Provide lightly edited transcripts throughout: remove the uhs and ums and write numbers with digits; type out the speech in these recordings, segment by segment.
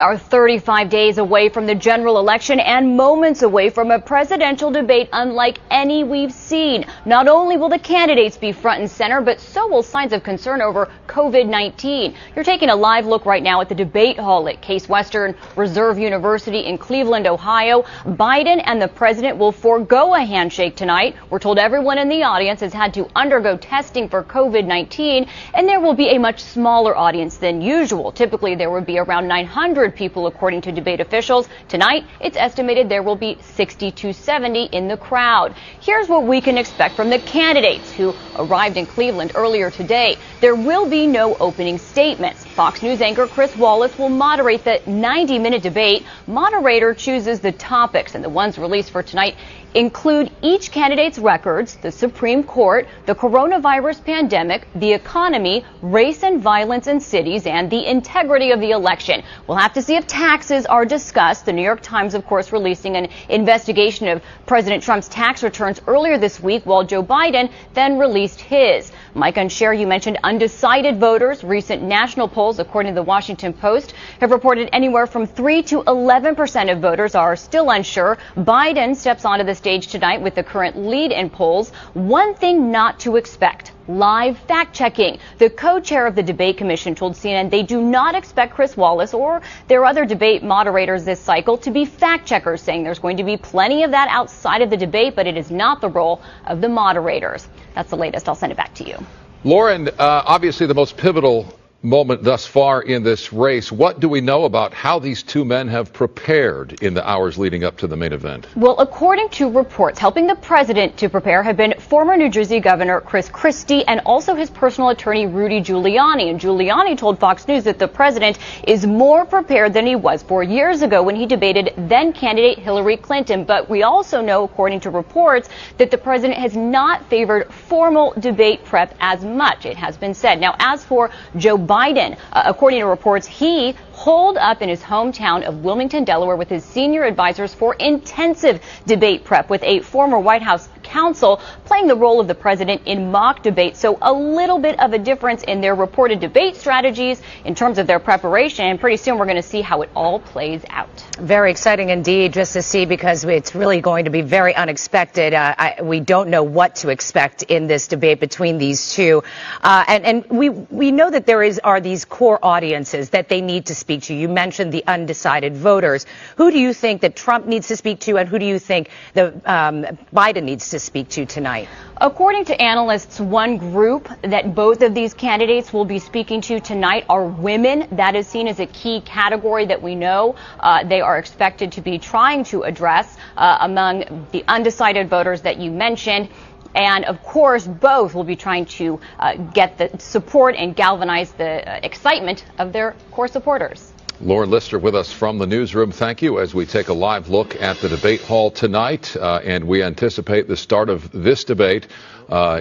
are 35 days away from the general election and moments away from a presidential debate unlike any we've seen. Not only will the candidates be front and center, but so will signs of concern over COVID-19. You're taking a live look right now at the debate hall at Case Western Reserve University in Cleveland, Ohio. Biden and the president will forego a handshake tonight. We're told everyone in the audience has had to undergo testing for COVID-19, and there will be a much smaller audience than usual. Typically, there would be around 900 people, according to debate officials. Tonight, it's estimated there will be 60 to 70 in the crowd. Here's what we can expect from the candidates who arrived in Cleveland earlier today. There will be no opening statements. Fox News anchor Chris Wallace will moderate the 90-minute debate. Moderator chooses the topics, and the ones released for tonight include each candidate's records, the Supreme Court, the coronavirus pandemic, the economy, race and violence in cities, and the integrity of the election. We'll have to see if taxes are discussed. The New York Times, of course, releasing an investigation of President Trump's tax returns earlier this week, while Joe Biden then released his. Mike and Cher, you mentioned undecided voters. Recent national polls, according to the Washington Post, have reported anywhere from 3 to 11% of voters are still unsure. Biden steps onto the stage tonight with the current lead in polls. One thing not to expect: live fact-checking. The co-chair of the debate commission told CNN they do not expect Chris Wallace or their other debate moderators this cycle to be fact-checkers, saying there's going to be plenty of that outside of the debate, but it is not the role of the moderators. That's the latest. I'll send it back to you. Lauren, obviously the most pivotal moment thus far in this race. What do we know about how these two men have prepared in the hours leading up to the main event? Well, according to reports, helping the president to prepare have been former New Jersey Governor Chris Christie and also his personal attorney Rudy Giuliani. And Giuliani told Fox News that the president is more prepared than he was 4 years ago when he debated then candidate Hillary Clinton. But we also know, according to reports, that the president has not favored formal debate prep as much. It has been said. Now, as for Joe Biden, according to reports, he holed up in his hometown of Wilmington, Delaware, with his senior advisors for intensive debate prep, with a former White House counsel playing the role of the president in mock debate. So a little bit of a difference in their reported debate strategies in terms of their preparation. And pretty soon we're going to see how it all plays out. Very exciting indeed, just to see, because it's really going to be very unexpected. We don't know what to expect in this debate between these two. And we know that there are these core audiences that they need to speak to. You mentioned the undecided voters. Who do you think that Trump needs to speak to, and who do you think Biden needs to speak to tonight? According to analysts, one group that both of these candidates will be speaking to tonight are women. That is seen as a key category that we know they are expected to be trying to address among the undecided voters that you mentioned. And, of course, both will be trying to get the support and galvanize the excitement of their core supporters. Lauren Lister with us from the newsroom. Thank you, as we take a live look at the debate hall tonight. And we anticipate the start of this debate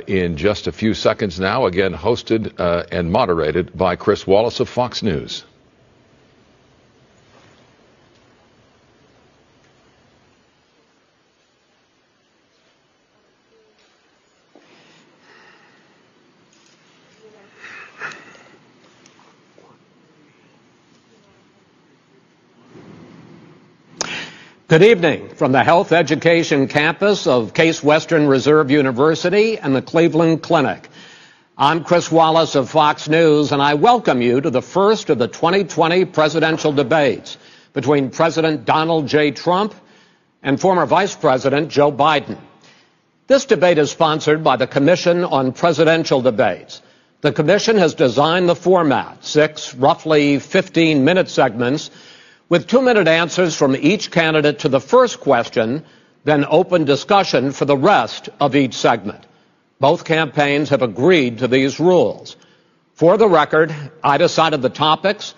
in just a few seconds now. Again, hosted and moderated by Chris Wallace of Fox News. Good evening from the Health Education campus of Case Western Reserve University and the Cleveland Clinic. I'm Chris Wallace of Fox News, and I welcome you to the first of the 2020 presidential debates between President Donald J. Trump and former Vice President Joe Biden. This debate is sponsored by the Commission on Presidential Debates. The Commission has designed the format, 6 roughly 15-minute segments, with 2-minute answers from each candidate to the first question, then open discussion for the rest of each segment. Both campaigns have agreed to these rules. For the record, I decided the topics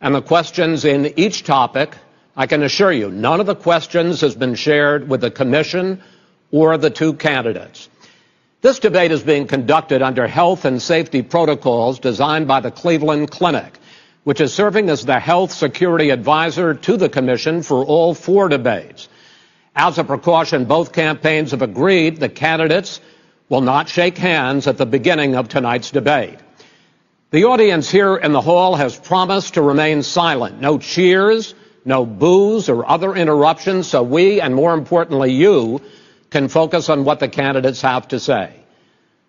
and the questions in each topic. I can assure you, none of the questions has been shared with the commission or the two candidates. This debate is being conducted under health and safety protocols designed by the Cleveland Clinic, which is serving as the health security advisor to the commission for all 4 debates. As a precaution, both campaigns have agreed the candidates will not shake hands at the beginning of tonight's debate. The audience here in the hall has promised to remain silent. No cheers, no boos or other interruptions, so we, and more importantly you, can focus on what the candidates have to say.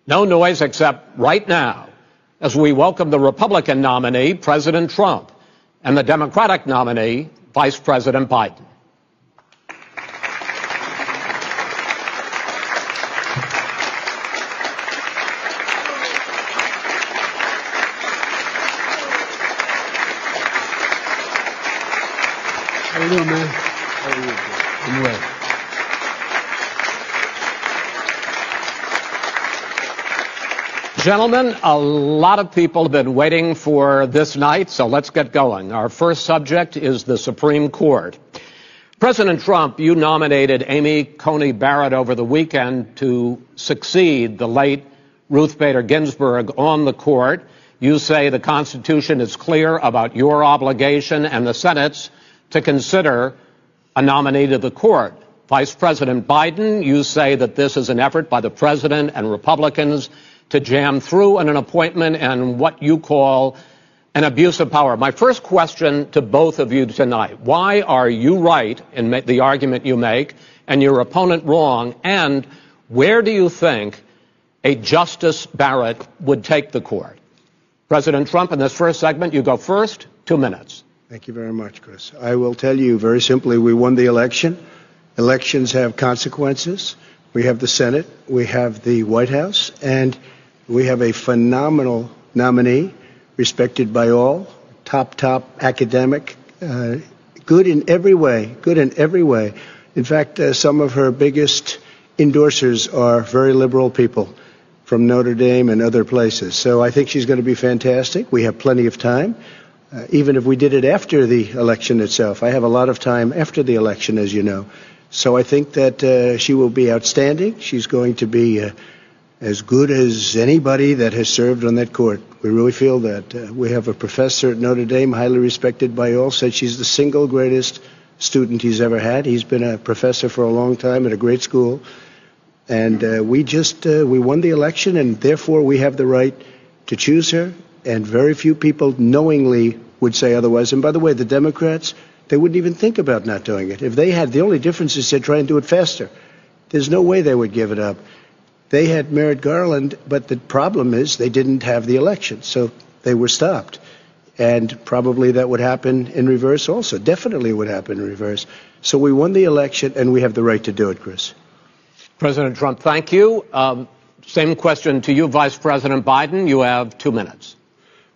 No noise except right now, as we welcome the Republican nominee, President Trump, and the Democratic nominee, Vice President Biden. How you doing, man? How are you? I'm well. Gentlemen, a lot of people have been waiting for this night, so let's get going. Our first subject is the Supreme Court. President Trump, you nominated Amy Coney Barrett over the weekend to succeed the late Ruth Bader Ginsburg on the court. You say the Constitution is clear about your obligation and the Senate's to consider a nominee to the court. Vice President Biden, you say that this is an effort by the president and Republicans to jam through an appointment and what you call an abuse of power. My first question to both of you tonight, why are you right in the argument you make and your opponent wrong, and where do you think a Justice Barrett would take the court? President Trump, in this first segment, you go first, 2 minutes. Thank you very much, Chris. I will tell you very simply, we won the election. Elections have consequences. We have the Senate, we have the White House, and we have a phenomenal nominee, respected by all, top academic, good in every way, In fact, some of her biggest endorsers are very liberal people from Notre Dame and other places. So I think she's going to be fantastic. We have plenty of time. Even if we did it after the election itself. I have a lot of time after the election, as you know. So I think that she will be outstanding. She's going to be as good as anybody that has served on that court. We really feel that. We have a professor at Notre Dame, highly respected by all, said she's the single greatest student he's ever had. He's been a professor for a long time at a great school. And we won the election, and therefore we have the right to choose her. And very few people knowingly would say otherwise. And by the way, the Democrats, they wouldn't even think about not doing it. If they had, the only difference is they'd try and do it faster. There's no way they would give it up. They had Merrick Garland, but the problem is they didn't have the election, so they were stopped. And probably that would happen in reverse also. Definitely would happen in reverse. So we won the election, and we have the right to do it, Chris. President Trump, thank you. Same question to you, Vice President Biden. You have 2 minutes.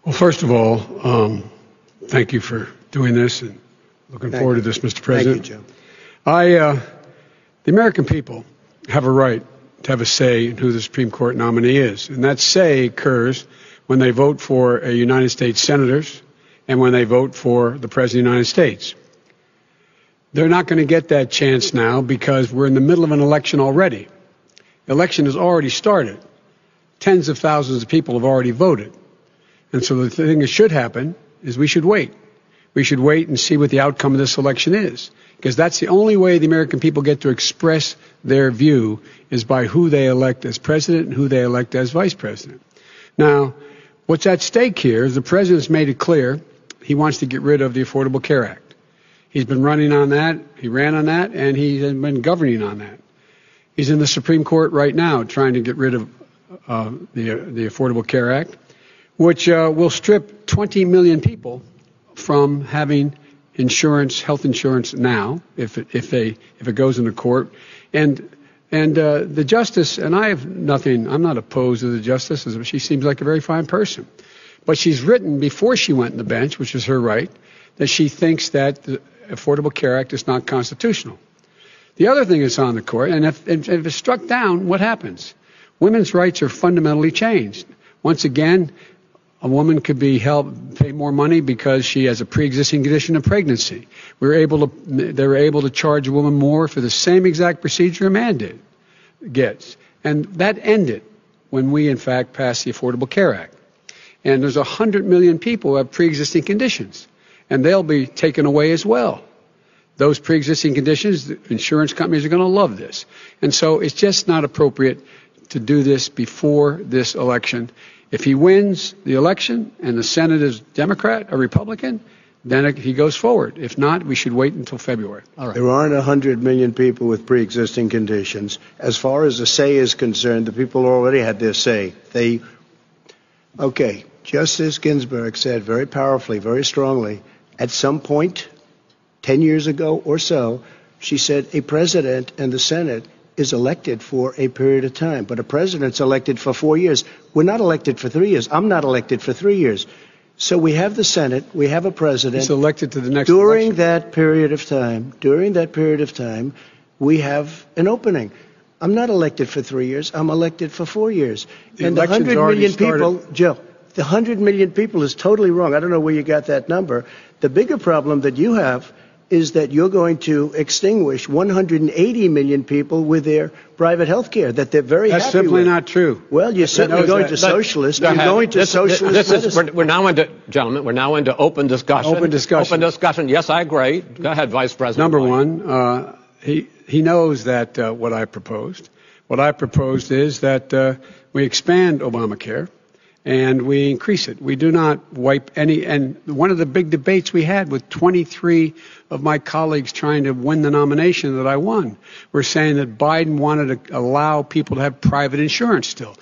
Well, first of all, thank you for doing this, and looking forward to this, Mr. President. Thank you, Joe. The American people have a right to have a say in who the Supreme Court nominee is, and that say occurs when they vote for a United States senators and when they vote for the President of the United States. They're not going to get that chance now because we're in the middle of an election already. The election has already started. Tens of thousands of people have already voted. And so the thing that should happen is we should wait. We should wait and see what the outcome of this election is, because that's the only way the American people get to express their view is by who they elect as president and who they elect as vice president. Now, what's at stake here is the president's made it clear he wants to get rid of the Affordable Care Act. He's been running on that, he ran on that, and he's been governing on that. He's in the Supreme Court right now trying to get rid of the Affordable Care Act, which will strip 20 million people from having insurance, health insurance now, if it goes into court. And the justice, and I have nothing, I'm not opposed to the justice, she seems like a very fine person. But she's written before she went on the bench, which is her right, that she thinks that the Affordable Care Act is not constitutional. The other thing that's on the court, and if it's struck down, what happens? Women's rights are fundamentally changed. Once again, a woman could be pay more money because she has a pre-existing condition of pregnancy. They were able to charge a woman more for the same exact procedure a man gets. And that ended when we, in fact, passed the Affordable Care Act. And there's 100 million people who have pre-existing conditions, and they'll be taken away as well. Those pre-existing conditions, the insurance companies are going to love this. And so it's just not appropriate to do this before this election. If he wins the election and the Senate is Democrat or Republican, then he goes forward. If not, we should wait until February. All right. There aren't 100 million people with pre-existing conditions. As far as the say is concerned, the people already had their say. Okay, Justice Ginsburg said very powerfully, very strongly, at some point, 10 years ago or so, she said a president and the Senate is elected for a period of time, but a president's elected for 4 years. We're not elected for 3 years. I'm not elected for 3 years. So we have the Senate, we have a president. He's elected to the next during election. that period of time, we have an opening. I'm not elected for 3 years. I'm elected for 4 years. And the 100 million people, Joe, the 100 million people is totally wrong. I don't know where you got that number. The bigger problem that you have is that you're going to extinguish 180 million people with their private health care that they're very happy with. That's simply not true. Well, you're certainly going to socialist. You're going to socialist medicine. We're now into, gentlemen, we're now into open discussion. Open discussion. Open discussion. Yes, I agree. Go ahead, Vice President. Number one, he knows that what I proposed. What I proposed is that we expand Obamacare and we increase it. We do not wipe any. And one of the big debates we had with 23 of my colleagues trying to win the nomination that I won were saying that Biden wanted to allow people to have private insurance still.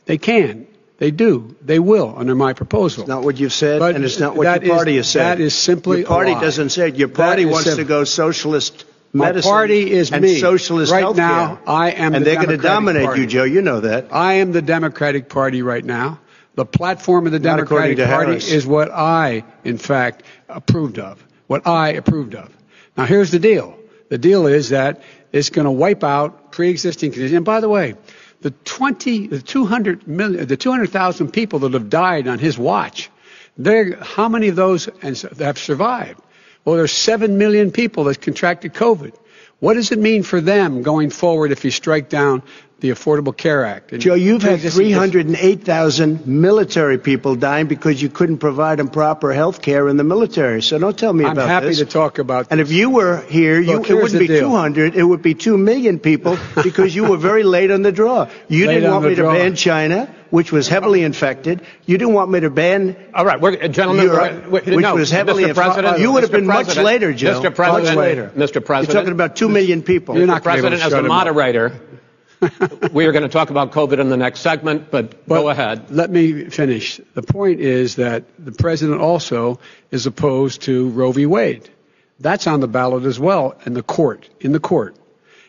They can. They do. They will under my proposal. It's not what you've said, but and it's not what your party has said. That is simply your party a lie. doesn't say it. Your party wants to go socialist medicine. My party is and me. Socialist right healthcare. now, I am and the they're going to dominate party. you, Joe. You know that. I am the Democratic Party right now. The platform of the Not Democratic Party Harris. is what I, in fact, approved of. What I approved of. Now, here's the deal. The deal is that it's going to wipe out pre-existing conditions. And by the way, the 200,000 people that have died on his watch, how many of those have survived? Well, there's 7 million people that contracted COVID. What does it mean for them going forward if you strike down the Affordable Care Act? And Joe, you've had 308,000 military people dying because you couldn't provide them proper health care in the military. So don't tell me about this. I'm happy to talk about this. And if you were here, it wouldn't be 200. It would be 2 million people because you were very late on the draw. You didn't want me to ban China, which was heavily infected. You didn't want me to ban gentlemen, Europe, which was heavily infected. You would have been much later, Joe. Mr. President, much later. Mr. President. You're talking about 2 million people. You're not Mr. President, as the moderator, we are going to talk about COVID in the next segment, but go ahead. Let me finish. The point is that the president also is opposed to Roe v. Wade. That's on the ballot as well in the court.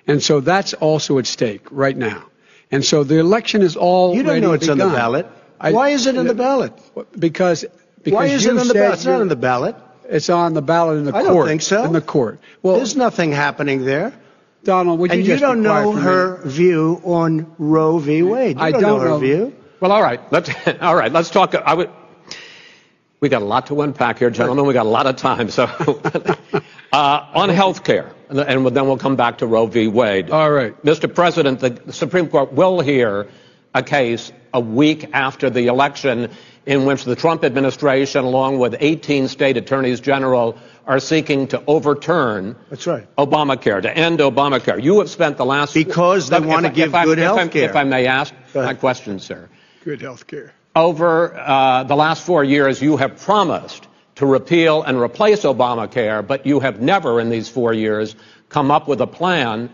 And so that's also at stake right now. And so the election is already begun. You don't know it's on the ballot. Why is it on the ballot? Because why is it on the ballot? It's not on the ballot. It's on the ballot in the court. I don't think so. In the court. Well, there's nothing happening there. Donald, would you just don't know her view on Roe v. Wade. I don't know her view. Well, all right. Let's talk. We got a lot to unpack here, gentlemen. We got a lot of time. So on health care, and then we'll come back to Roe v. Wade. All right. Mr. President, the Supreme Court will hear a case a week after the election in which the Trump administration, along with 18 state attorneys general, are seeking to overturn Obamacare, to end Obamacare. You have spent the last... Because they want to give good health care. If I may ask my question, sir. Good health care. Over the last 4 years, you have promised to repeal and replace Obamacare, but you have never in these 4 years come up with a plan,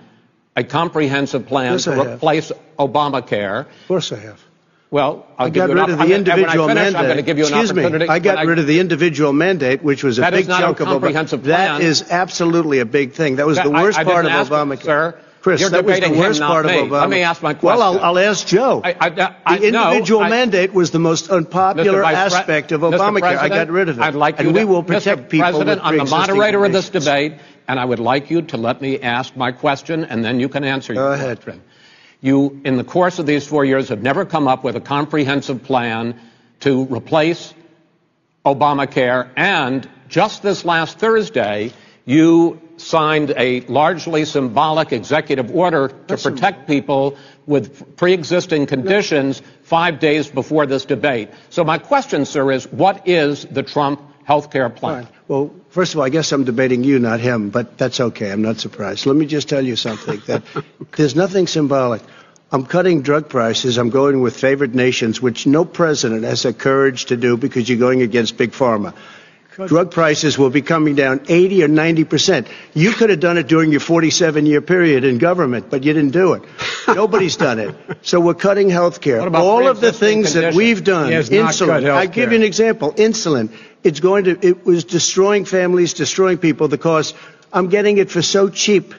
a comprehensive plan to replace Obamacare. Of course I have. Well, I got rid of the individual mandate. I'm going to give you an opportunity. I got rid of the individual mandate, which was a big chunk of Obamacare. That is absolutely a big thing. That was the worst part of Obamacare. Sir, Chris, that was the worst part of Obamacare. Let me ask my question. Well, I'll ask Joe. The individual mandate was the most unpopular aspect of Obamacare. I got rid of it. I'd like you and we will protect people with President, I'm the pre-existing moderator of this conditions. debate, and I would like you to let me ask my question, and then you can answer your question. Go ahead. You, in the course of these 4 years, have never come up with a comprehensive plan to replace Obamacare. And just this last Thursday, you signed a largely symbolic executive order to protect people with pre-existing conditions 5 days before this debate. So my question, sir, is what is the Trump health care plan? Right. Well, first of all, I guess I'm debating you, not him, but that's okay. I'm not surprised. Let me just tell you something, that there's nothing symbolic. I'm cutting drug prices. I'm going with favored nations, which no president has the courage to do because you're going against Big Pharma. Drug prices will be coming down 80 or 90%. You could have done it during your 47-year period in government, but you didn't do it. Nobody's done it. So we're cutting health care. All of the things that we've done, insulin. I give you an example. Insulin. It was destroying families, destroying people. The cost. I'm getting it for so cheap.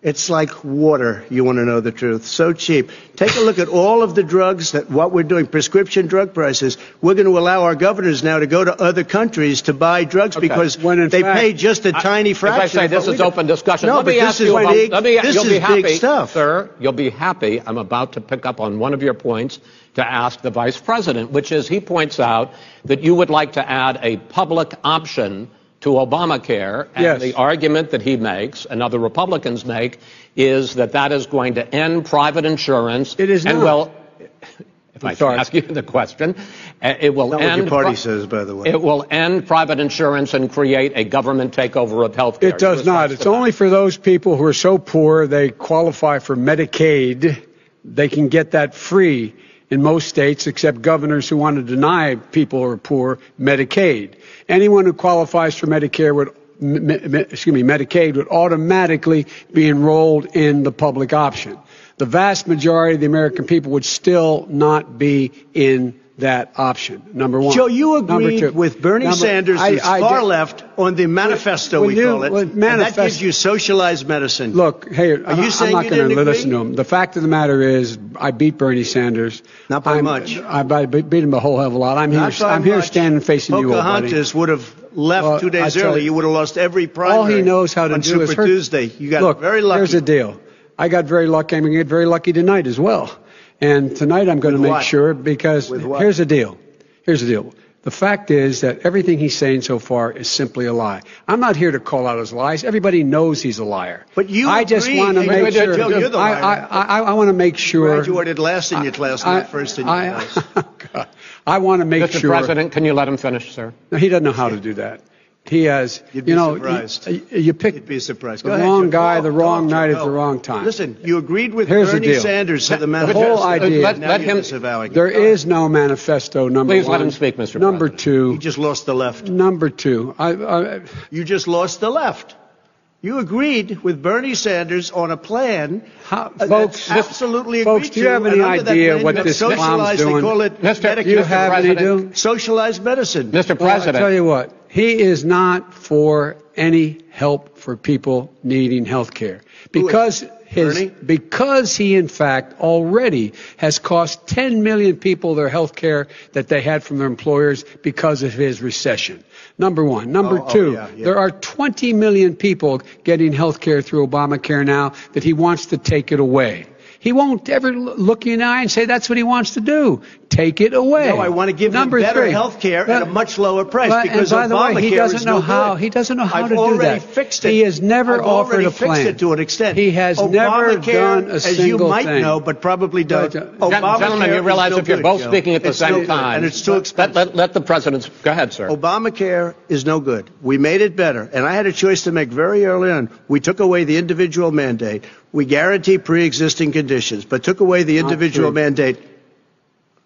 It's like water, you want to know the truth. So cheap. Take a look at all of the drugs what we're doing, prescription drug prices. We're going to allow our governors now to go to other countries to buy drugs because they pay just a tiny fraction. As I say, this is open discussion. No, let me but ask this you is big. You'll be happy, big stuff. Sir, you'll be happy. I'm about to pick up on one of your points to ask the Vice President, which is he points out that you would like to add a public option to Obamacare, and the argument that he makes and other Republicans make is that is going to end private insurance. It is and not. Well, if I can ask you the question, it will not end. What your party says, by the way. It will end private insurance and create a government takeover of health care. It does not. It's only for those people who are so poor they qualify for Medicaid. They can get that free in most states, except governors who want to deny people who are poor Medicaid. Anyone who qualifies for Medicaid would automatically be enrolled in the public option. The vast majority of the American people would still not be in that option. Number one. Joe, you agreed with Bernie Sanders, who's far left, on the manifesto, we call it, and that gives you socialized medicine. Look, hey, I'm not going to listen to him. The fact of the matter is, I beat Bernie Sanders. Not by much. I beat him a whole hell of a lot. I'm here standing facing you, old buddy. Pocahontas would have left 2 days early. You would have lost every primary. All he knows how to do is Super Tuesday. You got very lucky. Here's the deal. I got very lucky. I'm going to get very lucky tonight as well. And tonight I'm going to make sure, because here's the deal. Here's the deal. The fact is that everything he's saying so far is simply a lie. I'm not here to call out his lies. Everybody knows he's a liar. But you I just want to make sure. Joe, you're the liar. I want to make sure. You graduated last in your class, not first in your class. I want to make sure. Mr. President, can you let him finish, sir? No, he doesn't know how to do that. He has, You'd be surprised. You pick You'd be surprised. the wrong guy, the wrong night at the wrong time. Listen, you agreed with Here's Bernie Sanders to the manifesto. The whole idea. Let him. There is no manifesto. Number Please one. let him speak, Mr. Number President. two. You just lost the left. Number two. You just lost the left. You agreed with Bernie Sanders on a plan. Folks, absolutely folks, do you have any idea what this clown's doing? They call it Do you have any idea? Socialized medicine. Mr. Well, President. I tell you what, he is not for any help for people needing health care. Because he, in fact, already has cost 10 million people their health care that they had from their employers because of his recession. Number one. Number two, there are 20 million people getting health care through Obamacare now that he wants to take it away. He won't ever look you in the eye and say that's what he wants to do. Take it away. No, I want to give him better health care at a much lower price because by the way, he doesn't know how. Good. He doesn't know how I've to do already that. Fixed it. He has never offered a plan. Fixed it to an extent. He has never done a single as you might thing. know, but probably don't. Gentlemen, you realize if you're both speaking at the same time, and it's too expensive. Let the president. Go ahead, sir. Obamacare is no good. We made it better, and I had a choice to make very early on. We took away the individual mandate. We guarantee pre-existing conditions, but took away the individual mandate.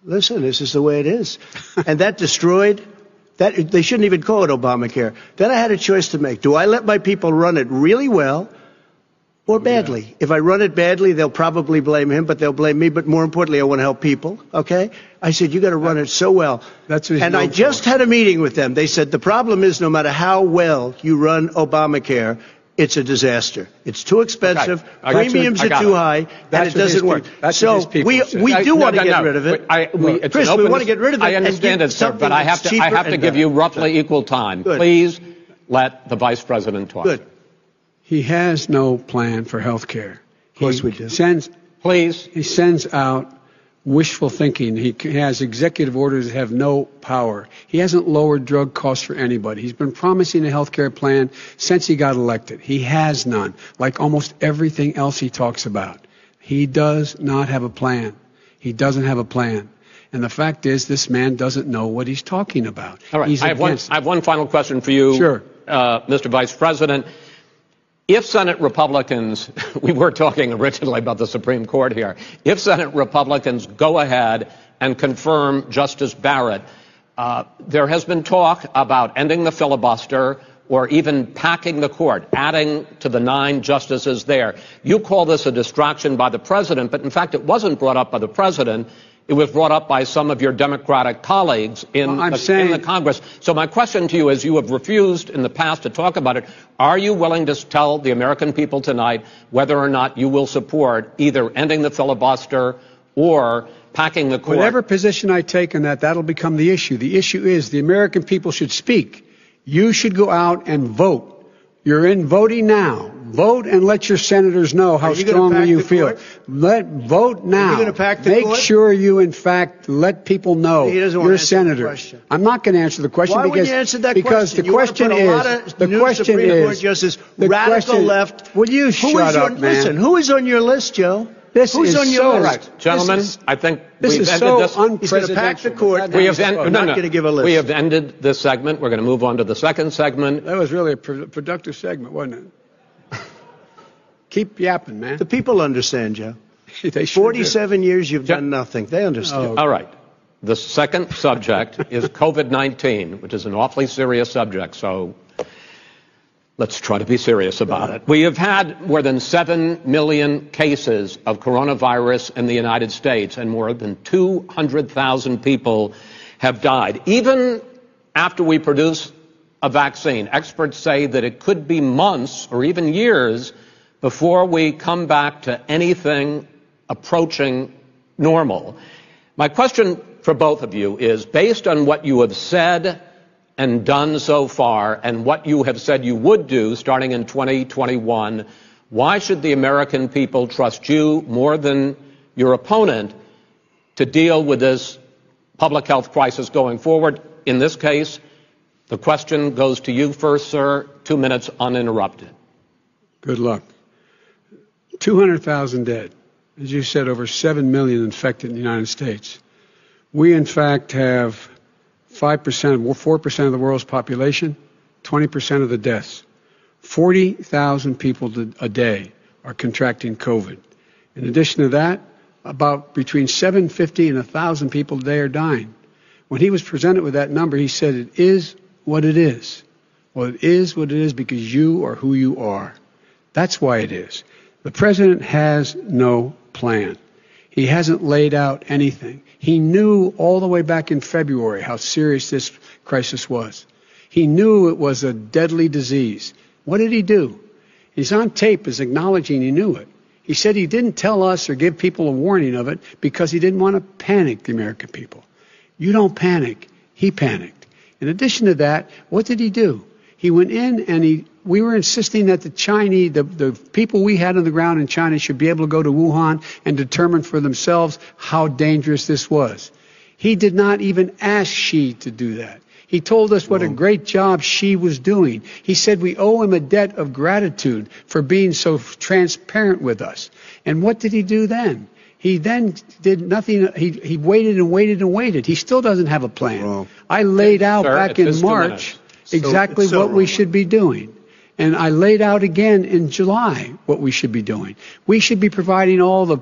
Listen, this is the way it is. And that destroyed that. They shouldn't even call it Obamacare. Then I had a choice to make. Do I let my people run it really well or badly? Yeah. If I run it badly, they'll probably blame him, but they'll blame me. But more importantly, I want to help people. Okay? I said, you got to run it so well. And I just had a meeting with them. They said the problem is no matter how well you run Obamacare, it's a disaster. It's too expensive. Premiums are too high, and it doesn't work. So we do want to get rid of it. Chris, we want to get rid of it. I understand it, sir, but I have to give you roughly equal time. Good. Please let the Vice President talk. Good. He has no plan for health care. Of course we do. He sends out wishful thinking. He has executive orders that have no power. He hasn't lowered drug costs for anybody. He's been promising a health care plan since he got elected. He has none, like almost everything else he talks about. He does not have a plan. He doesn't have a plan. And the fact is, this man doesn't know what he's talking about. All right. I have one final question for you, sure. Mr. Vice President. If Senate Republicans, we were talking originally about the Supreme Court here, if Senate Republicans go ahead and confirm Justice Barrett, there has been talk about ending the filibuster or even packing the court, adding to the 9 justices there. You call this a distraction by the president, but in fact it wasn't brought up by the president. It was brought up by some of your Democratic colleagues in the Congress. So my question to you is, you have refused in the past to talk about it. Are you willing to tell the American people tonight whether or not you will support either ending the filibuster or packing the court? Whatever position I take on that, that'll become the issue. The issue is the American people should speak. You should go out and vote. You're in voting now. Vote and let your senators know how strongly you feel. Vote now. Are you going to pack the court? Make sure you, in fact, let people know you're senators. I'm not going to answer the question. Why would you answer that because question? the question is the question is Justice, radical left. Will you shut up, man? Listen, who is on your list, Joe? Who's on your list? Right. Gentlemen, I think this is so unprecedented. He's going to pack the court. We have ended this segment. We're going to move on to the second segment. That was really a productive segment, wasn't it? Keep yapping, man. The people understand, Joe. They sure 47 years you've done nothing. They understand. All right. The second subject is COVID-19, which is an awfully serious subject. So let's try to be serious about it. We have had more than 7 million cases of coronavirus in the United States, and more than 200,000 people have died. Even after we produce a vaccine, experts say that it could be months or even years before we come back to anything approaching normal. My question for both of you is, based on what you have said and done so far, and what you have said you would do starting in 2021, why should the American people trust you more than your opponent to deal with this public health crisis going forward? In this case, the question goes to you first, sir. 2 minutes uninterrupted. Good luck. 200,000 dead. As you said, over 7 million infected in the United States. We, in fact, have 4% of the world's population, 20% of the deaths. 40,000 people a day are contracting COVID. In addition to that, about between 750 and 1,000 people a day are dying. When he was presented with that number, he said, it is what it is. Well, it is what it is because you are who you are. That's why it is. The president has no plan. He hasn't laid out anything. He knew all the way back in February how serious this crisis was. He knew it was a deadly disease. What did he do? He's on tape as acknowledging he knew it. He said he didn't tell us or give people a warning of it because he didn't want to panic the American people. You don't panic. He panicked. In addition to that, what did he do? He went in and we were insisting that the Chinese, the people we had on the ground in China should be able to go to Wuhan and determine for themselves how dangerous this was. He did not even ask Xi to do that. He told us what a great job Xi was doing. He said we owe him a debt of gratitude for being so transparent with us. And what did he do then? He then did nothing. He waited and waited and waited. He still doesn't have a plan. I laid out back in March exactly what we should be doing. And I laid out again in July what we should be doing. We should be providing all the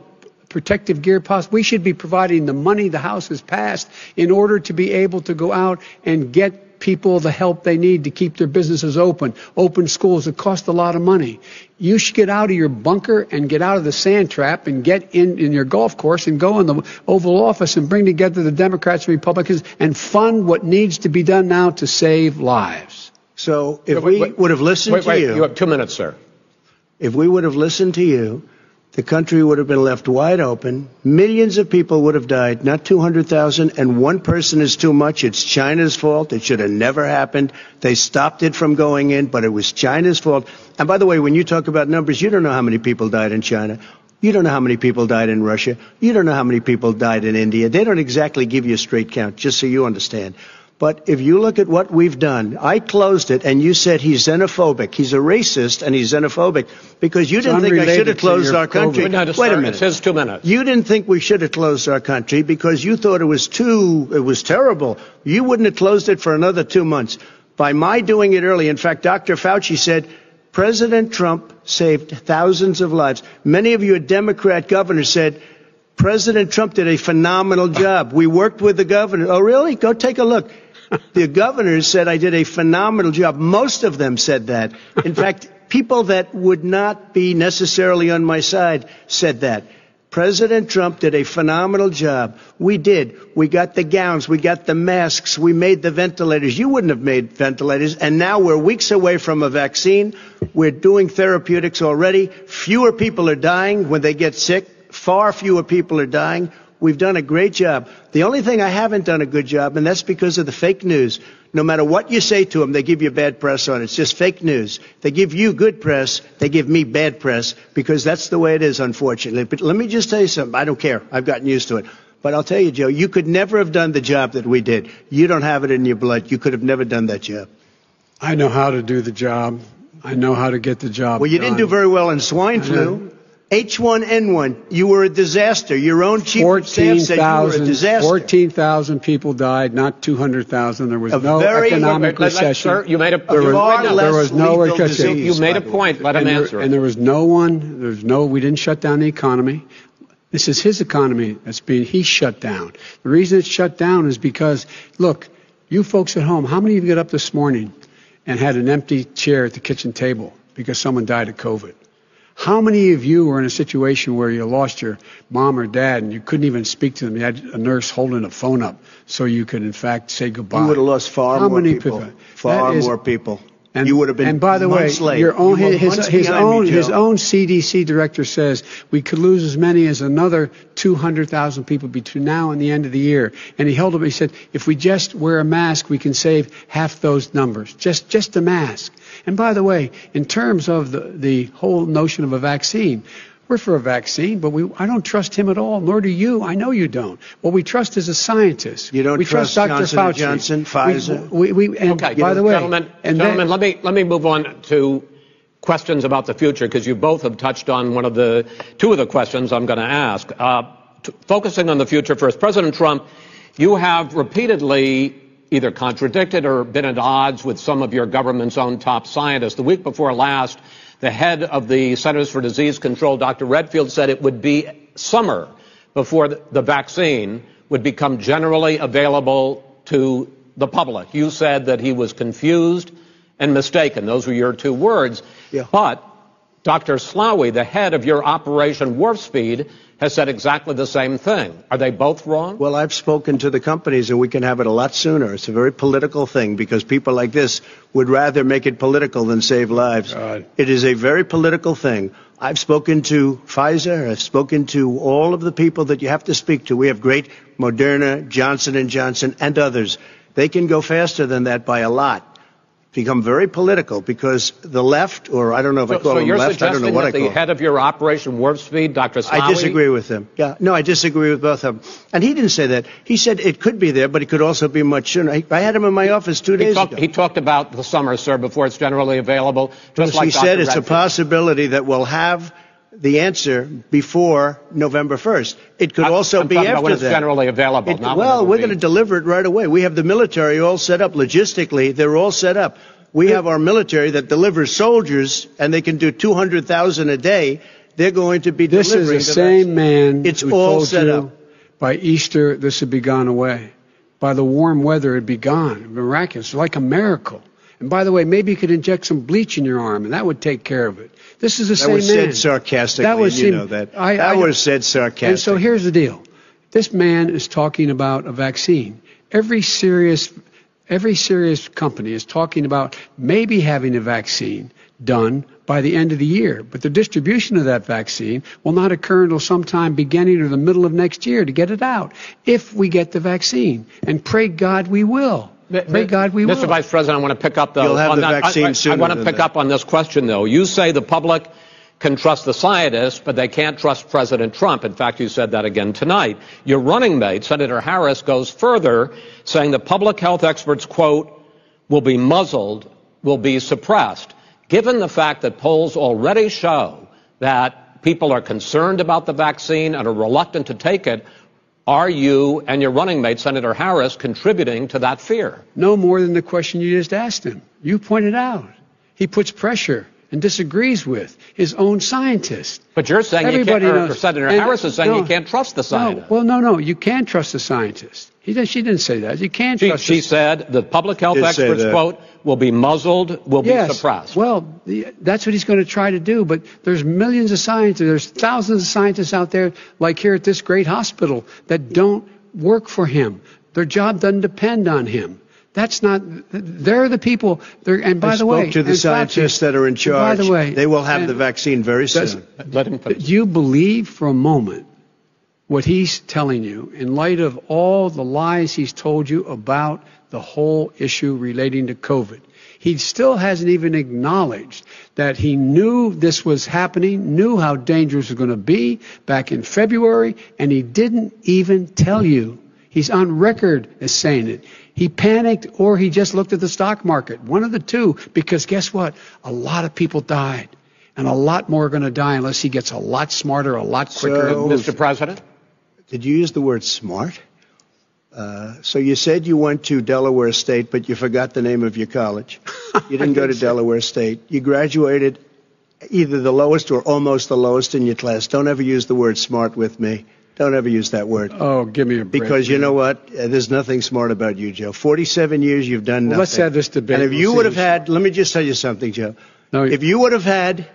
protective gear possible. We should be providing the money the House has passed in order to be able to go out and get people the help they need to keep their businesses open schools. It costs a lot of money. You should get out of your bunker and get out of the sand trap and get in your golf course and go in the Oval Office and bring together the Democrats and Republicans and fund what needs to be done now to save lives. So if we would have listened to you... You have 2 minutes, sir. If we would have listened to you, the country would have been left wide open. Millions of people would have died, not 200,000, and one person is too much. It's China's fault. It should have never happened. They stopped it from going in, but it was China's fault. And by the way, when you talk about numbers, you don't know how many people died in China. You don't know how many people died in Russia. You don't know how many people died in India. They don't exactly give you a straight count, just so you understand. But if you look at what we've done, I closed it, and you said he's xenophobic. He's a racist, and he's xenophobic because you didn't think I should have closed our country. Wait a minute. It says 2 minutes. You didn't think we should have closed our country because you thought it was terrible. You wouldn't have closed it for another 2 months. By my doing it early, in fact, Dr. Fauci said President Trump saved thousands of lives. Many of you Democrat governors said, President Trump did a phenomenal job. We worked with the governor. Oh, really? Go take a look. The governors said I did a phenomenal job. Most of them said that. In fact, people that would not be necessarily on my side said that. President Trump did a phenomenal job. We did. We got the gowns. We got the masks. We made the ventilators. You wouldn't have made ventilators. And now we're weeks away from a vaccine. We're doing therapeutics already. Fewer people are dying when they get sick. Far fewer people are dying. We've done a great job. The only thing I haven't done a good job, and that's because of the fake news. No matter what you say to them, they give you bad press on it. It's just fake news. They give you good press. They give me bad press because that's the way it is, unfortunately. But let me just tell you something. I don't care. I've gotten used to it. But I'll tell you, Joe, you could never have done the job that we did. You don't have it in your blood. You could have never done that job. I know how to do the job. I know how to get the job Well, you done. didn't do very well in swine flu. H1N1, you were a disaster. Your own chief of staff said you were a disaster. 14,000 people died, not 200,000. There was no economic recession. Sir, you made a there was no recession. You made a point. Let him answer. And there was we didn't shut down the economy. This is his economy he's shut down. The reason it's shut down is because, look, you folks at home, how many of you got up this morning and had an empty chair at the kitchen table because someone died of COVID? How many of you were in a situation where you lost your mom or dad and you couldn't even speak to them? You had a nurse holding a phone up so you could, in fact, say goodbye. You would have lost far more people. Far more people. And you would have been. And by the way, his own CDC director says we could lose as many as another 200,000 people between now and the end of the year. And he held up. He said, if we just wear a mask, we can save half those numbers. Just a mask. And by the way, in terms of the whole notion of a vaccine, we're for a vaccine, but I don't trust him at all, nor do you. I know you don't. What we trust is a scientist. You don't trust Dr. Johnson Fauci. Johnson, Pfizer? Okay, by the way, gentlemen, let me move on to questions about the future, because you both have touched on two of the questions I'm going to ask. Focusing on the future first, President Trump, you have repeatedly either contradicted or been at odds with some of your government's own top scientists. The week before last, the head of the Centers for Disease Control, Dr. Redfield, said it would be summer before the vaccine would become generally available to the public. You said that he was confused and mistaken. Those were your two words. Yeah. But Dr. Slaoui, the head of your Operation Warp Speed, has said exactly the same thing. Are they both wrong? Well, I've spoken to the companies, and we can have it a lot sooner. It's a very political thing because people like this would rather make it political than save lives. God. It is a very political thing. I've spoken to Pfizer. I've spoken to all of the people that you have to speak to. We have great Moderna, Johnson & Johnson, and others. They can go faster than that by a lot. Become very political because the left, or I don't know if I call them left, I don't know what I call them. So you're suggesting that the head of your Operation Warp Speed, Dr. Slaoui? I disagree with him. Yeah, no, I disagree with both of them. And he didn't say that. He said it could be there, but it could also be much sooner. I had him in my office 2 days ago. He talked about the summer, sir, before it's generally available. Just like he said it's a possibility that we'll have the answer before November 1st. It could also be after about when it's that. Generally available. Well, we're going to deliver it right away. We have the military all set up. Logistically, they're all set up. We have our military that delivers soldiers, and they can do 200,000 a day. They're going to be delivering. This is the same man it's who all told set you up. By Easter this would be gone away. By the warm weather it'd be gone. Miraculous, like a miracle. And by the way, maybe you could inject some bleach in your arm, and that would take care of it. This is the same man. That was said sarcastically, you know that. That was said sarcastically. And so here's the deal. This man is talking about a vaccine. Every serious company is talking about maybe having a vaccine done by the end of the year. But the distribution of that vaccine will not occur until sometime beginning or the middle of next year to get it out, if we get the vaccine. And pray God we will. Pray God we will. Mr. Vice President, I want to pick up You'll have the vaccine sooner I want to pick up on this question, though. You say the public can trust the scientists, but they can't trust President Trump. In fact, you said that again tonight. Your running mate, Senator Harris, goes further, saying the public health experts, quote, will be muzzled, will be suppressed. Given the fact that polls already show that people are concerned about the vaccine and are reluctant to take it, are you and your running mate, Senator Harris, contributing to that fear? No more than the question you just asked him. You pointed out. He puts pressure. and disagrees with, his own scientists. But you're saying Everybody you can't, knows. or Senator And, Harris is saying you can't trust the scientists. No, you can trust the scientists. She didn't say that. You can't trust. She said the public health experts, quote, will be muzzled, will be suppressed. Well, that's what he's going to try to do. But there's millions of scientists, there's thousands of scientists out there, like here at this great hospital, that don't work for him. Their job doesn't depend on him. That's not. They're the people. And by the way, I spoke to the scientists that are in charge. By the way, they will have the vaccine very soon. Let him finish. You believe for a moment what he's telling you in light of all the lies he's told you about the whole issue relating to COVID. He still hasn't even acknowledged that he knew this was happening, knew how dangerous it was going to be back in February, and he didn't even tell you. He's on record as saying it. He panicked or he just looked at the stock market. One of the two, because guess what? A lot of people died. And a lot more are going to die unless he gets a lot smarter, a lot quicker. So, Mr. President? Did you use the word smart? So you said you went to Delaware State, but you forgot the name of your college. You didn't go to Delaware State. You graduated either the lowest or almost the lowest in your class. Don't ever use the word smart with me. Don't ever use that word. Oh, give me a break. Because you know what? There's nothing smart about you, Joe. 47 years you've done nothing. Let's have this debate. And if you would have had, let me just tell you something, Joe. No, if you would have had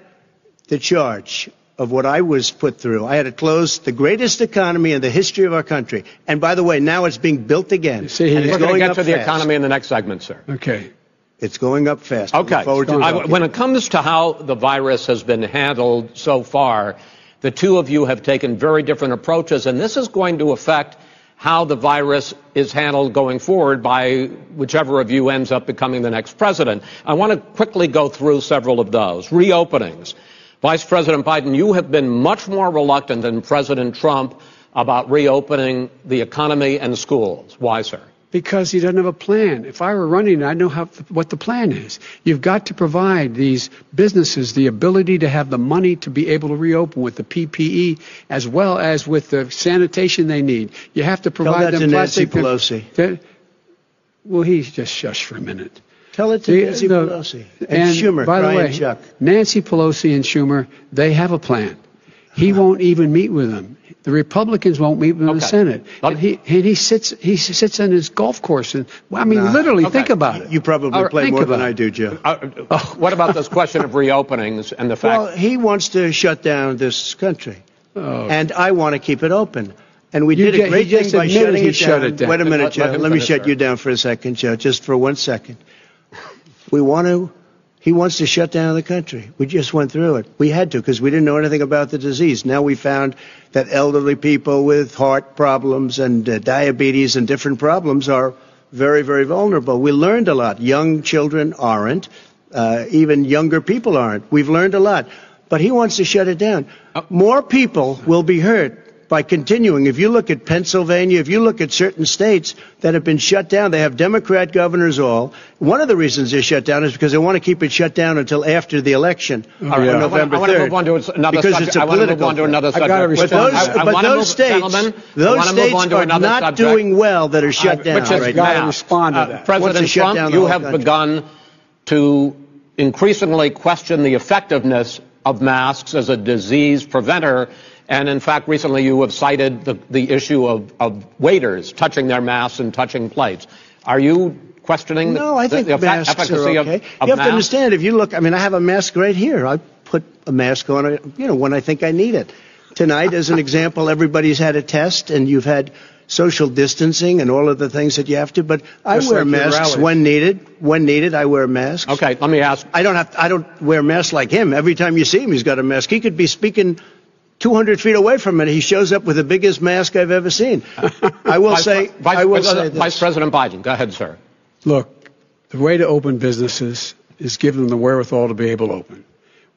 the charge of what I was put through, I had to close the greatest economy in the history of our country. And by the way, now it's being built again. See, we're going to get to the economy in the next segment, sir. Okay. It's going up fast. Okay. When it comes to how the virus has been handled so far, the two of you have taken very different approaches, and this is going to affect how the virus is handled going forward by whichever of you ends up becoming the next president. I want to quickly go through several of those. Reopenings. Vice President Biden, you have been much more reluctant than President Trump about reopening the economy and schools. Why, sir? Because he doesn't have a plan. If I were running, I know what the plan is. You've got to provide these businesses the ability to have the money to be able to reopen with the PPE as well as with the sanitation they need. You have to provide them plastic. Tell that to Nancy Pelosi. Well, he's just shush for a minute. Tell it to Nancy Pelosi. And Schumer, by the way, Chuck. Nancy Pelosi and Schumer, they have a plan. He won't even meet with them. The Republicans won't meet with him in the Senate. And he sits on his golf course. And literally, think about it. You probably play more than I do, Joe. What about this question of reopenings and the fact? Well, he wants to shut down this country. And I want to keep it open. And we did a great thing by shutting it down. Wait a minute, Joe. Let me shut you down for a second, Joe, just for 1 second. He wants to shut down the country. We just went through it. We had to because we didn't know anything about the disease. Now we found that elderly people with heart problems and diabetes and different problems are very, very vulnerable. We learned a lot. Young children aren't. Even younger people aren't. We've learned a lot. But he wants to shut it down. More people will be hurt by continuing. If you look at Pennsylvania, if you look at certain states that have been shut down, they have Democrat governors all. One of the reasons they're shut down is because they want to keep it shut down until after the election on November 3rd. I want to move on to another because subject. it's a political subject. But those states are not doing well that are shut down right now. Respond to that. President Trump, you have begun to increasingly question the effectiveness of masks as a disease preventer. And in fact, recently you have cited the issue of waiters touching their masks and touching plates. Are you questioning the efficacy are okay. of You have to understand, if you look, I have a mask right here. I put a mask on, when I think I need it. Tonight, as an example, everybody's had a test and you've had social distancing and all of the things that you have to, but I wear masks when needed. When needed, I wear masks. Okay, let me ask. I don't wear masks like him. Every time you see him, he's got a mask. He could be speaking 200 feet away from it. He shows up with the biggest mask I've ever seen. I will say this. Vice President Biden, go ahead, sir. Look, the way to open businesses is give them the wherewithal to be able to open.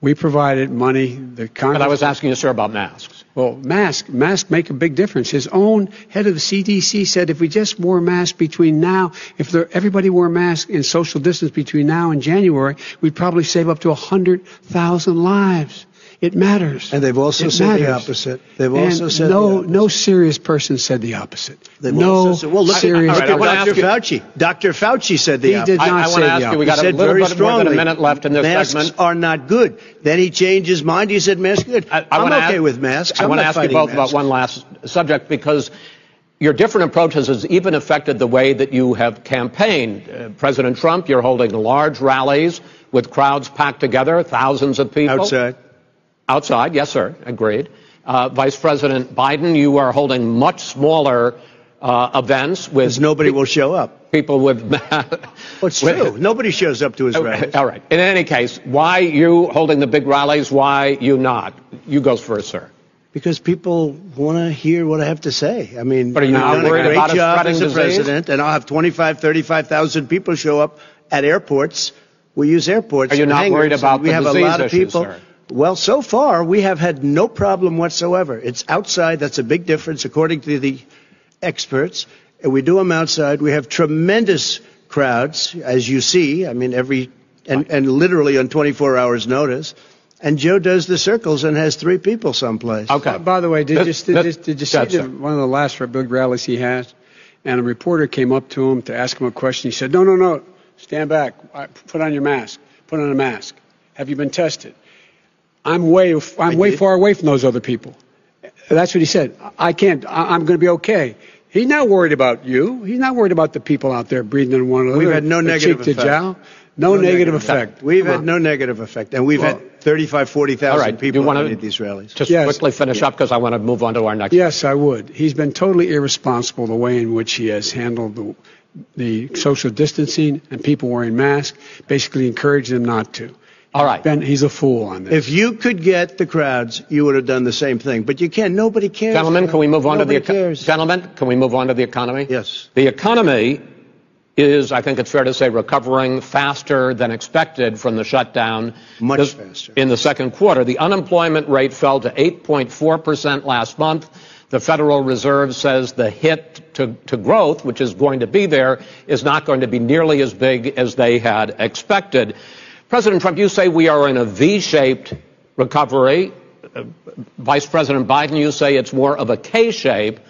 We provided money. But I was asking you, sir, about masks. Well, masks make a big difference. His own head of the CDC said if we just wore masks between now, if everybody wore masks in social distance between now and January, we'd probably save up to 100,000 lives. It matters. And they've also said the opposite. They've also said no serious person said the opposite. They've also said, well, look serious. at Dr. Fauci. Dr. Fauci said the opposite. He did not say the opposite. We got a little bit more than a minute left in this segment. Masks are not good. Then he changed his mind. He said masks are good. I'm okay with masks. I want to ask you both about one last subject, because your different approaches has even affected the way that you have campaigned. President Trump, you're holding large rallies with crowds packed together, thousands of people. Outside, yes, sir, agreed. Vice President Biden, you are holding much smaller events with... Because nobody will show up. People with... Well, it's true. Nobody shows up to his rallies. All right. In any case, why you holding the big rallies? Why you not? You go first, sir. Because people want to hear what I have to say. I mean, but are you not worried about a spreading disease? President, and I'll have 35,000 people show up at airports. We use airports. Are you not worried about the disease issues, sir? We have a lot of people. Well, so far, we have had no problem whatsoever. It's outside. That's a big difference, according to the experts. And we do them outside. We have tremendous crowds, as you see. I mean, and literally on 24 hours notice. And Joe does the circles and has 3 people someplace. Okay. By the way, did you see one of the last big rallies he had? And a reporter came up to him to ask him a question. He said, no, stand back. Put on your mask. Put on a mask. Have you been tested? I'm way far away from those other people. That's what he said. I can't. I'm going to be okay. He's not worried about you. He's not worried about the people out there breathing in one another. We've had no negative effect. No negative effect. We've had no negative effect. And we've had 35,000, 40,000 people at these rallies. Just quickly finish up, because I want to move on to our next. Yes, I would. He's been totally irresponsible the way in which he has handled the social distancing and people wearing masks, basically encouraged them not to. All right. He's a fool on this. If you could get the crowds, you would have done the same thing. But you can't. Nobody cares. Gentlemen, can we move on to the economy? Yes. The economy is, I think it's fair to say, recovering faster than expected from the shutdown. Much faster. In the second quarter. The unemployment rate fell to 8.4% last month. The Federal Reserve says the hit to growth, which is going to be there, is not going to be nearly as big as they had expected. President Trump, you say we are in a V-shaped recovery. Vice President Biden, you say it's more of a K-shape.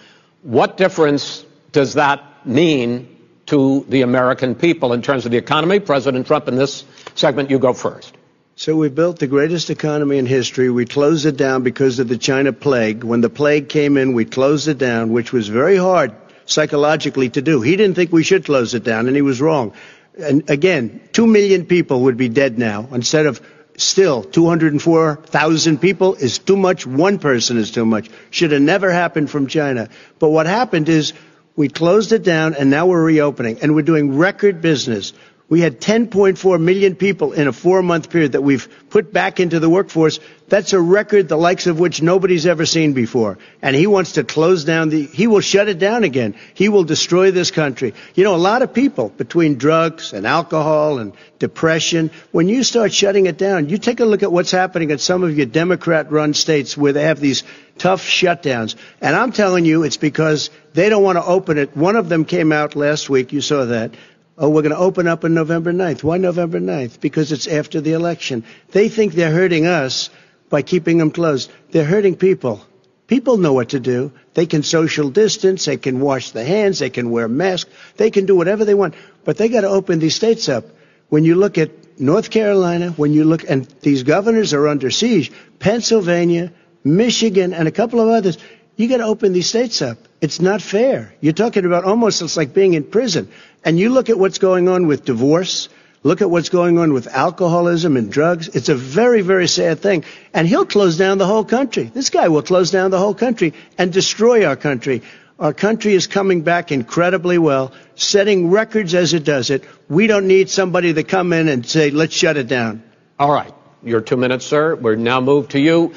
What difference does that mean to the American people in terms of the economy? President Trump, in this segment, you go first. So we built the greatest economy in history. We closed it down because of the China plague. When the plague came in, we closed it down, which was very hard psychologically to do. He didn't think we should close it down, and he was wrong. And again, 2 million people would be dead now instead of still 204,000 people is too much. One person is too much. Should have never happened from China. But what happened is we closed it down, and now we're reopening, and we're doing record business. We had 10.4 million people in a 4-month period that we've put back into the workforce. That's a record the likes of which nobody's ever seen before. And he wants to close down he will shut it down again. He will destroy this country. You know, a lot of people, between drugs and alcohol and depression, when you start shutting it down, you take a look at what's happening at some of your Democrat-run states where they have these tough shutdowns. And I'm telling you, it's because they don't want to open it. One of them came out last week. You saw that. Oh, we're going to open up on November 9th. Why November 9th? Because it's after the election. They think they're hurting us by keeping them closed. They're hurting people. People know what to do. They can social distance. They can wash their hands. They can wear masks. They can do whatever they want. But they got to open these states up. When you look at North Carolina, and these governors are under siege, Pennsylvania, Michigan, and a couple of others, you got to open these states up. It's not fair. You're talking about it's like being in prison. And you look at what's going on with divorce, look at what's going on with alcoholism and drugs. It's a very, very sad thing. And he'll close down the whole country. This guy will close down the whole country and destroy our country. Our country is coming back incredibly well, setting records as it does it. We don't need somebody to come in and say, let's shut it down. All right. Your 2 minutes, sir. We're now moved to you.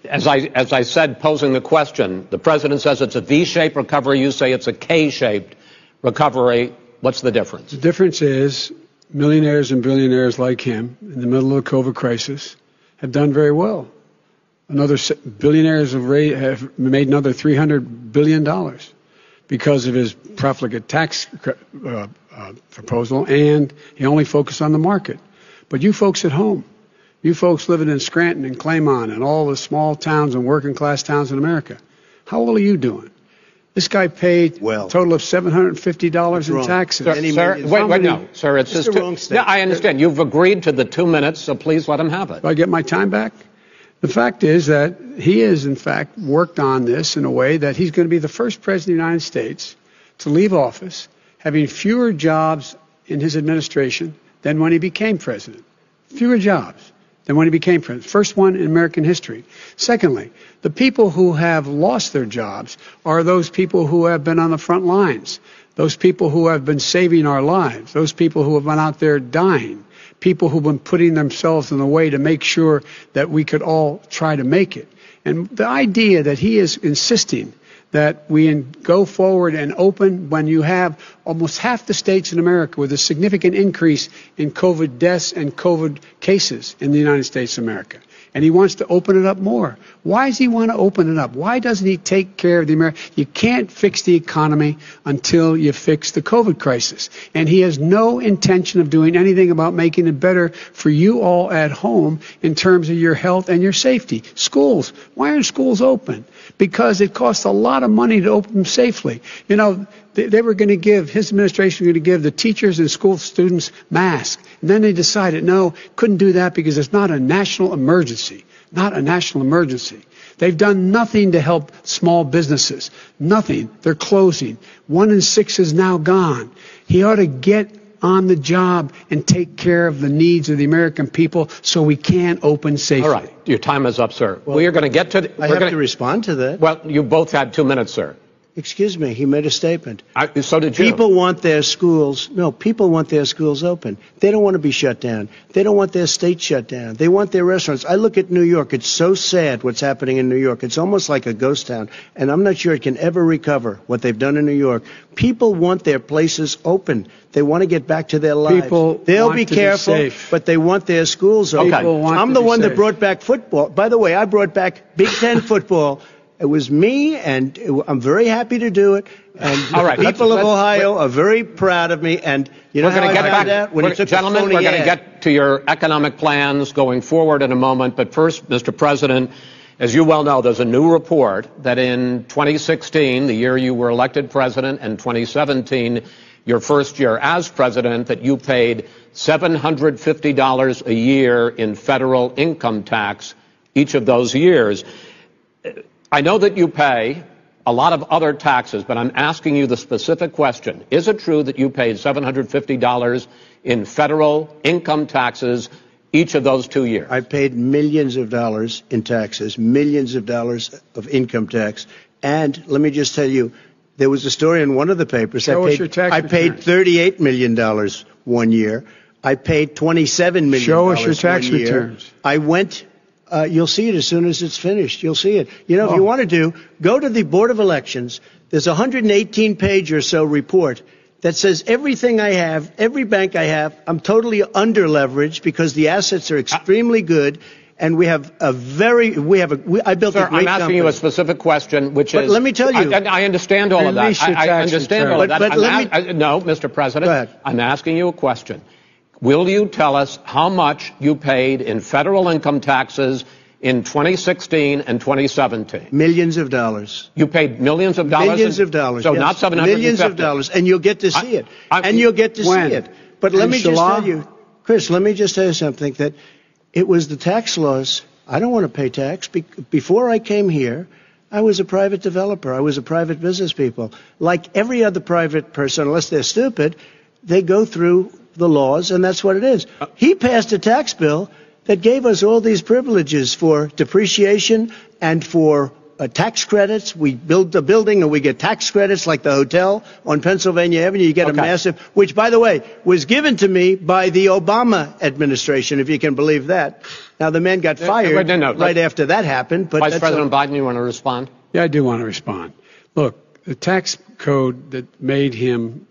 As I said, posing the question, the president says it's a V-shaped recovery. You say it's a K-shaped recovery. What's the difference? The difference is millionaires and billionaires like him in the middle of the COVID crisis have done very well. Billionaires have made another $300 billion because of his profligate tax proposal, and he only focused on the market. But you folks at home, You folks living in Scranton and Claymont and all the small towns and working class towns in America, how well are you doing? This guy paid a total of $750 in taxes. Sir, wait, no, sir, it's just wrong. Yeah, I understand. You've agreed to the 2 minutes, so please let him have it. Do I get my time back? The fact is that he has, in fact, worked on this in a way that he's going to be the first president of the United States to leave office having fewer jobs in his administration than when he became president. Fewer jobs than when he became president. First one in American history. Secondly, the people who have lost their jobs are those people who have been on the front lines, those people who have been saving our lives, those people who have been out there dying, people who've been putting themselves in the way to make sure that we could all try to make it. And the idea that he is insisting that we go forward and open when you have almost half the states in America with a significant increase in COVID deaths and COVID cases in the United States of America. And he wants to open it up more. Why does he want to open it up? Why doesn't he take care of the American? You can't fix the economy until you fix the COVID crisis. And he has no intention of doing anything about making it better for you all at home in terms of your health and your safety. Schools. Why aren't schools open? Because it costs a lot of money to open them safely. You know, they were going to give, his administration was going to give the teachers and school students masks. And then they decided, no, couldn't do that because it's not a national emergency. Not a national emergency. They've done nothing to help small businesses. Nothing. They're closing. 1 in 6 is now gone. He ought to get on the job and take care of the needs of the American people so we can open safely. All right. Your time is up, sir. Well, we are going to get to I have to respond to that. Well, you both had 2 minutes, sir. Excuse me, he made a statement. So did you. People want their schools open. They don't want to be shut down. They don't want their state shut down. They want their restaurants. I look at New York. It's so sad what's happening in New York. It's almost like a ghost town. And I'm not sure it can ever recover what they've done in New York. People want their places open. They want to get back to their lives. They'll be careful, but they want their schools open. I'm the one that brought back football. By the way, I brought back Big Ten football. It was me, and I'm very happy to do it. And all right, the people of Ohio are very proud of me. And you know how I found out? When it took gentlemen, we're going to get to your economic plans going forward in a moment. But first, Mr. President, as you well know, there's a new report that in 2016, the year you were elected president, and 2017, your first year as president, that you paid $750 a year in federal income tax each of those years. I know that you pay a lot of other taxes, but I'm asking you the specific question. Is it true that you paid $750 in federal income taxes each of those 2 years? I paid millions of dollars in taxes, millions of dollars of income tax. And let me just tell you, there was a story in one of the papers. I paid $38 million 1 year. I paid $27 million. Show us your tax returns. I went. You'll see it as soon as it's finished. You'll see it. You know, if you want to go to the Board of Elections. There's a 118-page or so report that says everything I have, every bank I have, I'm totally under-leveraged because the assets are extremely good. And I built a great company. I'm asking you a specific question, which is. But let me tell you. I understand all of that. I understand all of that. No, Mr. President. Go ahead. I'm asking you a question. Will you tell us how much you paid in federal income taxes in 2016 and 2017? Millions of dollars. You paid millions of dollars? Millions of dollars. So yes. Not $750. Millions of dollars. And you'll get to see it. And you'll get to see it. But let me just tell you, Chris, let me just tell you something, that it was the tax laws. I don't want to pay tax. Before I came here, I was a private developer. I was a private business people. Like every other private person, unless they're stupid, they go through the laws, and that's what it is. He passed a tax bill that gave us all these privileges for depreciation and for tax credits. We build a building and we get tax credits, like the hotel on Pennsylvania Avenue. You get a massive, which, by the way, was given to me by the Obama administration, if you can believe that. Now, the man got fired right after that happened. But Vice President Biden, you want to respond? Yeah, I do want to respond. Look, the tax code that made him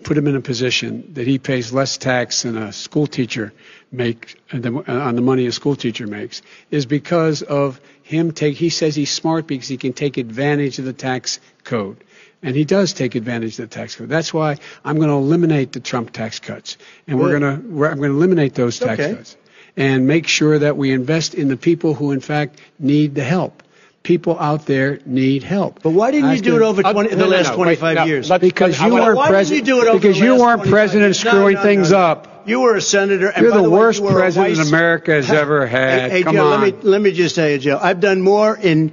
put him in a position that he pays less tax than a school teacher makes on the money a school teacher makes is because of him he says he's smart because he can take advantage of the tax code. And he does take advantage of the tax code. That's why I'm going to eliminate the Trump tax cuts. And I'm going to eliminate those tax cuts. and make sure that we invest in the people who, in fact, need the help. People out there need help. But why didn't you do it over the last 25 years? Because you weren't president. Because you weren't president screwing things up. You were a senator. And you're the worst president America has ever had. Hey, Come Joe, on. let me just tell you, Joe. I've done more in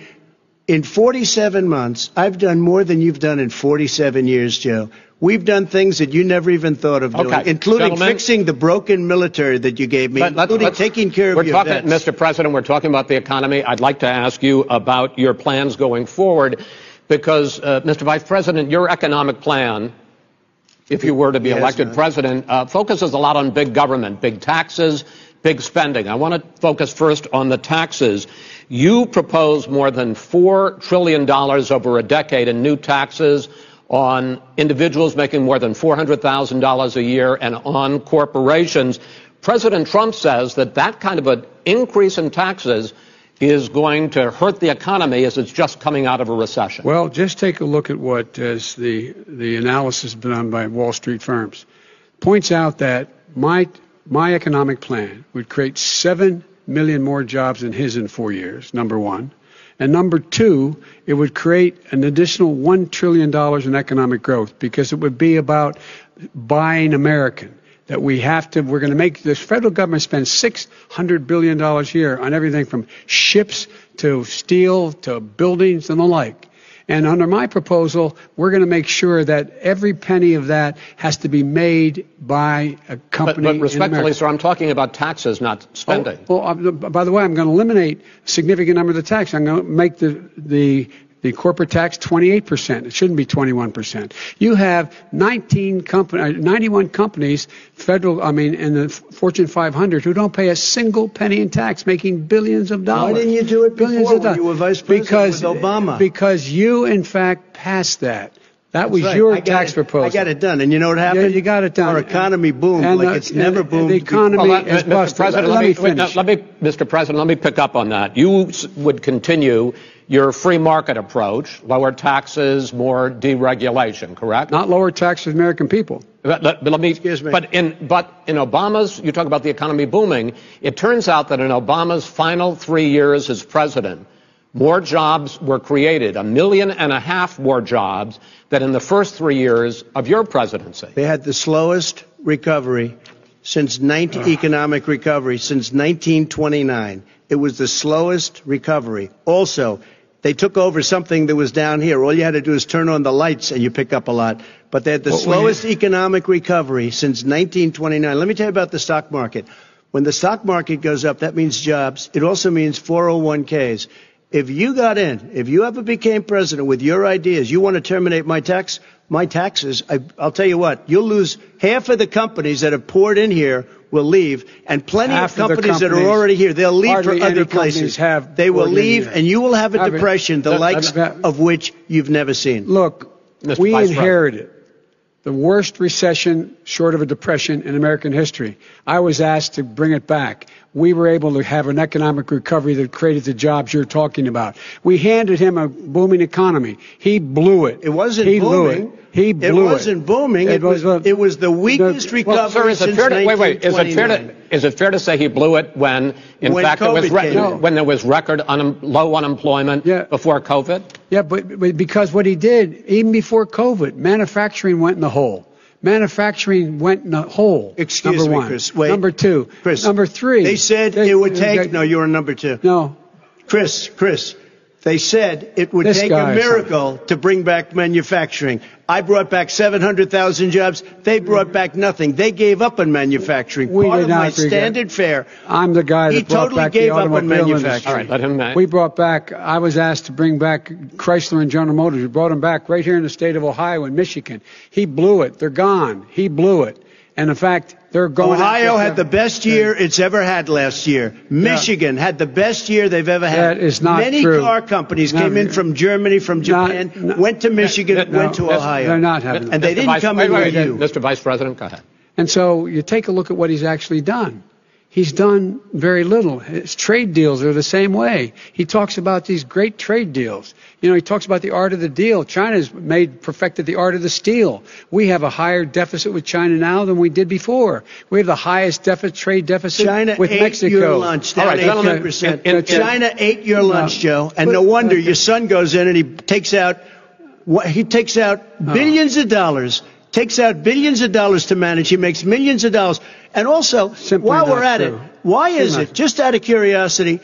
47 months. I've done more than you've done in 47 years, Joe. We've done things that you never even thought of doing, including fixing the broken military that you gave me, including taking care of your vets. Mr. President, we're talking about the economy. I'd like to ask you about your plans going forward because, Mr. Vice President, your economic plan, if you were to be elected president, focuses a lot on big government, big taxes, big spending. I want to focus first on the taxes. You propose more than $4 trillion over a decade in new taxes on individuals making more than $400,000 a year and on corporations. President Trump says that that kind of an increase in taxes is going to hurt the economy as it's just coming out of a recession. Well, just take a look at what the analysis done by Wall Street firms. Points out that my economic plan would create 7 million more jobs than his in 4 years, number one. And number two, it would create an additional $1 trillion in economic growth because it would be about buying American. That we're going to make this federal government spend $600 billion a year on everything from ships to steel to buildings and the like. And under my proposal, we're going to make sure that every penny of that has to be made by a company. But respectfully, sir, I'm talking about taxes, not spending. By the way, I'm going to eliminate a significant number of the tax. I'm going to make the corporate tax 28%. It shouldn't be 21%. You have 91 companies, in the Fortune 500 who don't pay a single penny in tax, making billions of dollars. Why didn't you do it before when you were vice president with Obama? Because you, in fact, passed that. That was your tax proposal. I got it done. And you know what happened? Yeah, you got it done. Our economy boomed like it's never boomed. The economy is busted. Let me finish. Mr. President, let me pick up on that. You would continue your free market approach, lower taxes, more deregulation, correct? Not lower taxes for the American people. Excuse me. But in Obama's, you talk about the economy booming, it turns out that in Obama's final 3 years as president, more jobs were created, 1.5 million more jobs than in the first 3 years of your presidency. They had the slowest recovery economic recovery since 1929. It was the slowest recovery. Also, they took over something that was down here. All you had to do is turn on the lights and you pick up a lot. But they had the slowest economic recovery since 1929. Let me tell you about the stock market. When the stock market goes up, that means jobs. It also means 401ks. If you got in, if you ever became president with your ideas, you want to terminate my taxes, I'll tell you what, you'll lose half of the companies that have poured in here will leave, and plenty of companies that are already here, they'll leave for other places. They will leave, and you will have a depression, the likes of which you've never seen. Look, we inherited the worst recession short of a depression in American history. I was asked to bring it back. We were able to have an economic recovery that created the jobs you're talking about. We handed him a booming economy. He blew it. It wasn't booming. He blew it. It wasn't booming. It was the weakest recovery since 1929. Is it fair to say he blew it when there was record low unemployment before COVID? Yeah, but because what he did, even before COVID, manufacturing went in the hole. Excuse me, Chris. Wait. Number two. Chris. Number three. They said it would take. No, you're on number two. No. Chris. They said it would take a miracle to bring back manufacturing. I brought back 700,000 jobs. They brought back nothing. They gave up on manufacturing. Part of my standard fare. I'm the guy that brought back the automobile industry. All right, let him. We brought back. I was asked to bring back Chrysler and General Motors. We brought them back right here in the state of Ohio and Michigan. He blew it. They're gone. He blew it. And in fact, they're going. Ohio had the best year it's ever had last year. Michigan had the best year they've ever had. That is not Many true. Car companies came in from Germany, from Japan, went to Michigan, went to Ohio. They're not having. And they didn't come in with you. Mr. Vice President, go ahead. And so you take a look at what he's actually done. He's done very little. His trade deals are the same way. He talks about these great trade deals. You know, he talks about the art of the deal. China's perfected the art of the steal. We have a higher deficit with China now than we did before. We have the highest trade deficit with Mexico. China ate your lunch, down 8%. China ate your lunch, Joe, and no wonder your son goes in and he takes out billions of dollars. Takes out billions of dollars to manage. He makes millions of dollars. And also, while we're at it, why is it, just out of curiosity,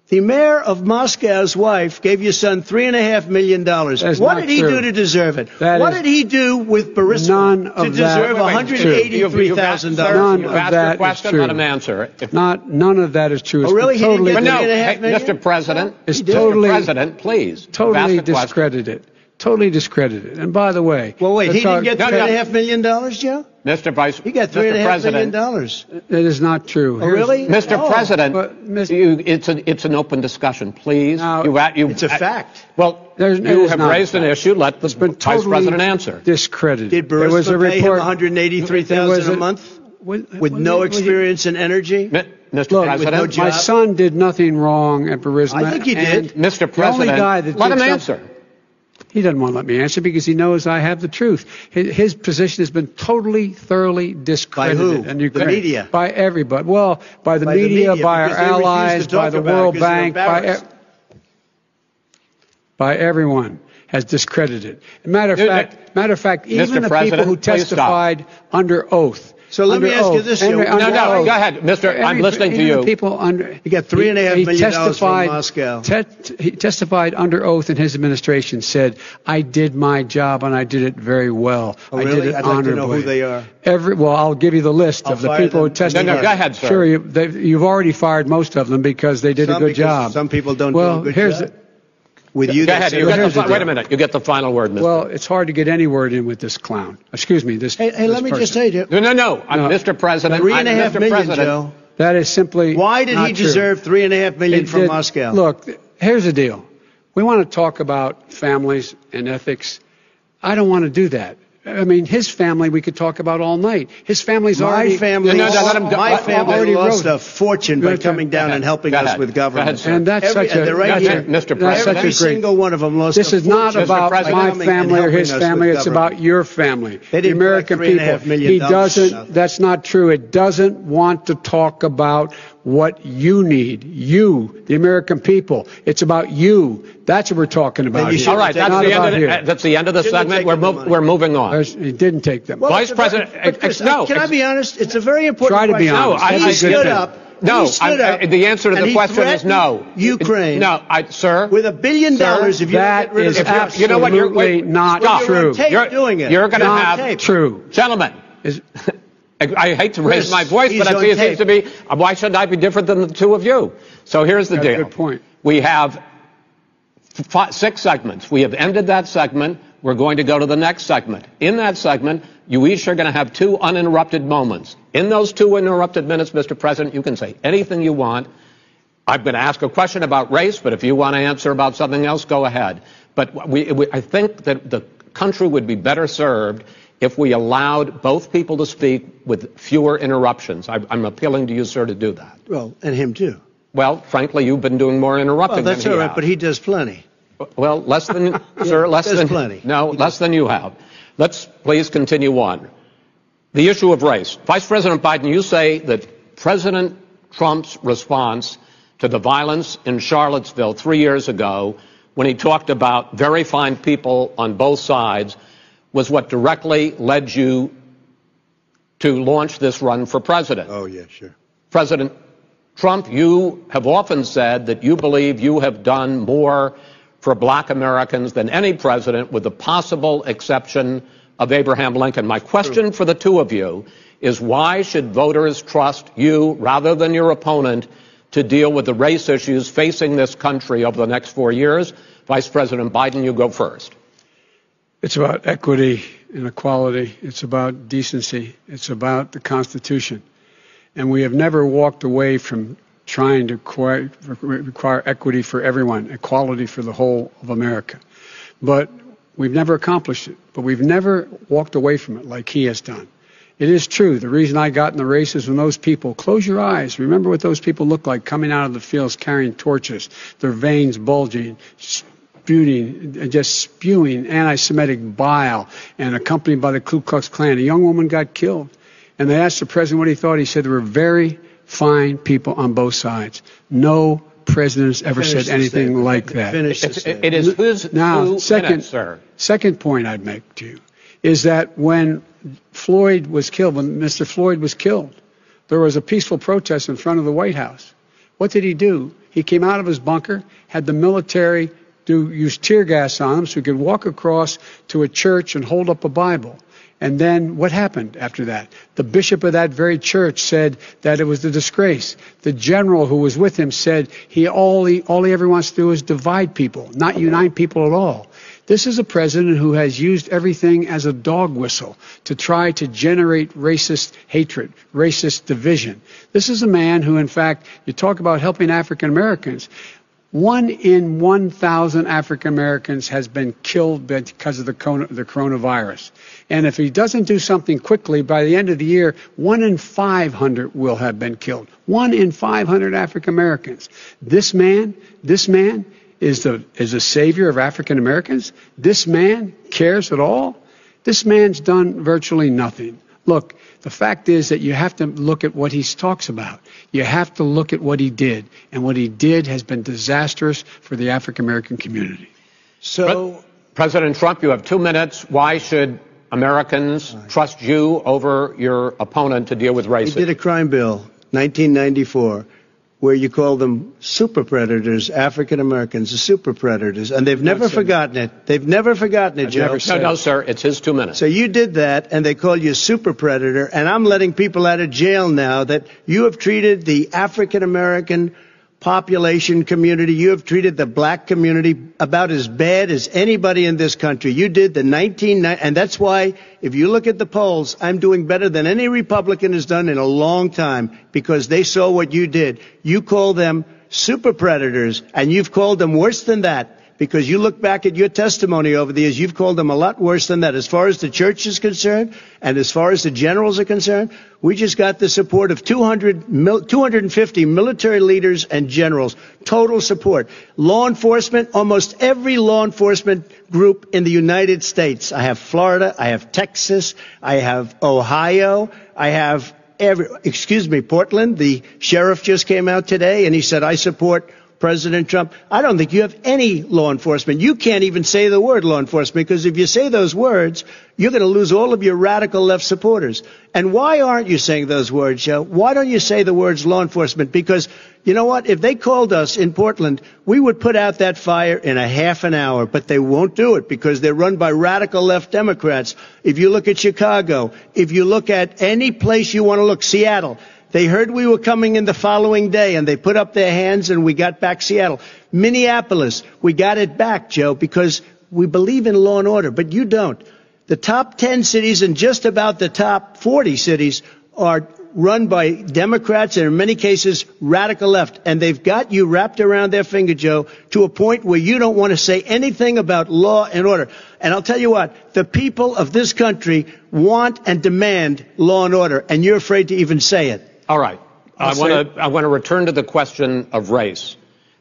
the mayor of Moscow's wife gave your son $3.5 million. What did he do to deserve it? What did he do with Burisma to deserve $183,000? None of that is true. Let him answer. None of that is true. Oh, really? He didn't get $3.5 million? Mr. President, Mr. President, please. Totally discredited. Totally discredited. And by the way, well, wait, he didn't get $3.5 million, Joe? Mr. Vice, he got $3.5 million. That is not true. Oh, really? Mr. President, it's an open discussion, please. Now, it's a fact. Well, you have raised an issue. Let the Vice President answer. Discredited. Did Burisma pay him $183,000 a month with no experience in energy? Mr. President, my son did nothing wrong at Burisma. I think he did. Mr. President, let him answer. He doesn't want to let me answer because he knows I have the truth. His position has been totally, thoroughly discredited. By who? The media? By everybody. Well, by the media, by our allies, by the World Bank, by everyone has discredited. Matter of fact, even the people who testified under oath. So let me ask you this, Joe. No, go ahead, Mr. I'm listening to you. He got $3.5 million from Moscow. He testified under oath in his administration, said, I did my job and I did it very well. Oh, really? I did it I'd honorably. like to know who they are. Well, I'll give you the list of the people who testified. No, go ahead, sir. Sure, you've already fired most of them because they did a good job. Some people don't do a good job. With you, go ahead. Wait a minute. You get the final word, Mr. Well, it's hard to get any word in with this clown. Excuse me. Hey, let me just say to you. No. Mr. President. $3.5 million, Joe. That is simply Why did he deserve $3.5 million from Moscow? Look, here's the deal. We want to talk about families and ethics. I don't want to do that. I mean, his family we could talk about all night. His family's already... My family lost a fortune by coming down and helping us with government. And that's such a... Mr. President. Every single one of them lost a fortune. This is not about my family or his family. It's about your family. The American people. He doesn't... That's not true. It doesn't want to talk about what you need. You, the American people. It's about you. That's what we're talking about here. All right, that's the end of the segment. We're moving on. He didn't take them. Well, Vice President, no. Can I be honest? It's a very important question. Try to be honest. He stood up. No, the answer to the question is no. Ukraine. No, sir. With $1 billion, if you that is absolutely not true. You're going to have true. Gentlemen. I hate to raise my voice, but I see it seems to be, why shouldn't I be different than the two of you? So here's the deal. Good point. We have 6 segments. We have ended that segment. We're going to go to the next segment. In that segment, you each are going to have 2 uninterrupted moments. In those 2 uninterrupted minutes, Mr. President, you can say anything you want. I'm going to ask a question about race, but if you want to answer about something else, go ahead. But I think that the country would be better served if we allowed both people to speak with fewer interruptions. I'm appealing to you, sir, to do that. Well, and him too. Well, frankly, you've been doing more interrupting than he has. Well, that's all right, but he does plenty. Well, less than, sir, less than plenty. No, less than you have. Let's please continue on. The issue of race. Vice President Biden, you say that President Trump's response to the violence in Charlottesville 3 years ago, when he talked about very fine people on both sides, was what directly led you to launch this run for president. Oh, yeah, sure. President Trump, you have often said that you believe you have done more for black Americans than any president, with the possible exception of Abraham Lincoln. My question for the two of you is, why should voters trust you rather than your opponent to deal with the race issues facing this country over the next 4 years? Vice President Biden, you go first. It's about equity and equality. It's about decency. It's about the Constitution. And we have never walked away from trying to require equity for everyone, equality for the whole of America. But we've never accomplished it. But we've never walked away from it like he has done. It is true. The reason I got in the race is when those people, close your eyes, remember what those people look like coming out of the fields carrying torches, their veins bulging, just spewing anti-Semitic bile, and accompanied by the Ku Klux Klan. A young woman got killed. And they asked the president what he thought. He said there were very fine people on both sides. No president has ever said anything like that. It is whose now, sir. Second point I'd make to you is that when Floyd was killed, when Mr. Floyd was killed, there was a peaceful protest in front of the White House. What did he do? He came out of his bunker, had the military use tear gas on him so he could walk across to a church and hold up a Bible. And then what happened after that? The bishop of that very church said that it was a disgrace. The general who was with him said all he ever wants to do is divide people, not unite people at all. This is a president who has used everything as a dog whistle to try to generate racist hatred, racist division. This is a man who, in fact, you talk about helping African Americans. 1 in 1,000 African Americans has been killed because of the coronavirus. And if he doesn't do something quickly, by the end of the year, 1 in 500 will have been killed. 1 in 500 African Americans. This man is a savior of African Americans. This man cares at all. This man's done virtually nothing. Look, the fact is that you have to look at what he talks about. You have to look at what he did. And what he did has been disastrous for the African American community. So, President Trump, you have 2 minutes. Why should Americans trust you over your opponent to deal with racism? He did a crime bill, 1994, where you call them super predators, African Americans, the super predators, and they've never forgotten it. They've never forgotten it, Joe. No, sir, it's his 2 minutes. So you did that, and they call you a super predator, and I'm letting people out of jail now that you have treated the African American population community, you have treated the black community about as bad as anybody in this country. You did the 1990, and that's why, if you look at the polls, I'm doing better than any Republican has done in a long time, because they saw what you did. You call them super predators, and you've called them worse than that, because you look back at your testimony over the years, you've called them a lot worse than that. As far as the church is concerned, and as far as the generals are concerned, we just got the support of 250 military leaders and generals, total support. Law enforcement, almost every law enforcement group in the United States. I have Florida, I have Texas, I have Ohio, I have Portland. The sheriff just came out today and he said, I support President Trump. I don't think you have any law enforcement. You can't even say the word law enforcement, because if you say those words, you're going to lose all of your radical left supporters. And why aren't you saying those words, Joe? Why don't you say the words law enforcement? Because you know what? If they called us in Portland, we would put out that fire in a half an hour, but they won't do it because they're run by radical left Democrats. If you look at Chicago, if you look at any place you want to look, Seattle, they heard we were coming in the following day, and they put up their hands, and we got back Seattle. Minneapolis, we got it back, Joe, because we believe in law and order, but you don't. The top 10 cities and just about the top 40 cities are run by Democrats and in many cases radical left, and they've got you wrapped around their finger, Joe, to a point where you don't want to say anything about law and order. And I'll tell you what, the people of this country want and demand law and order, and you're afraid to even say it. All right. I want to return to the question of race.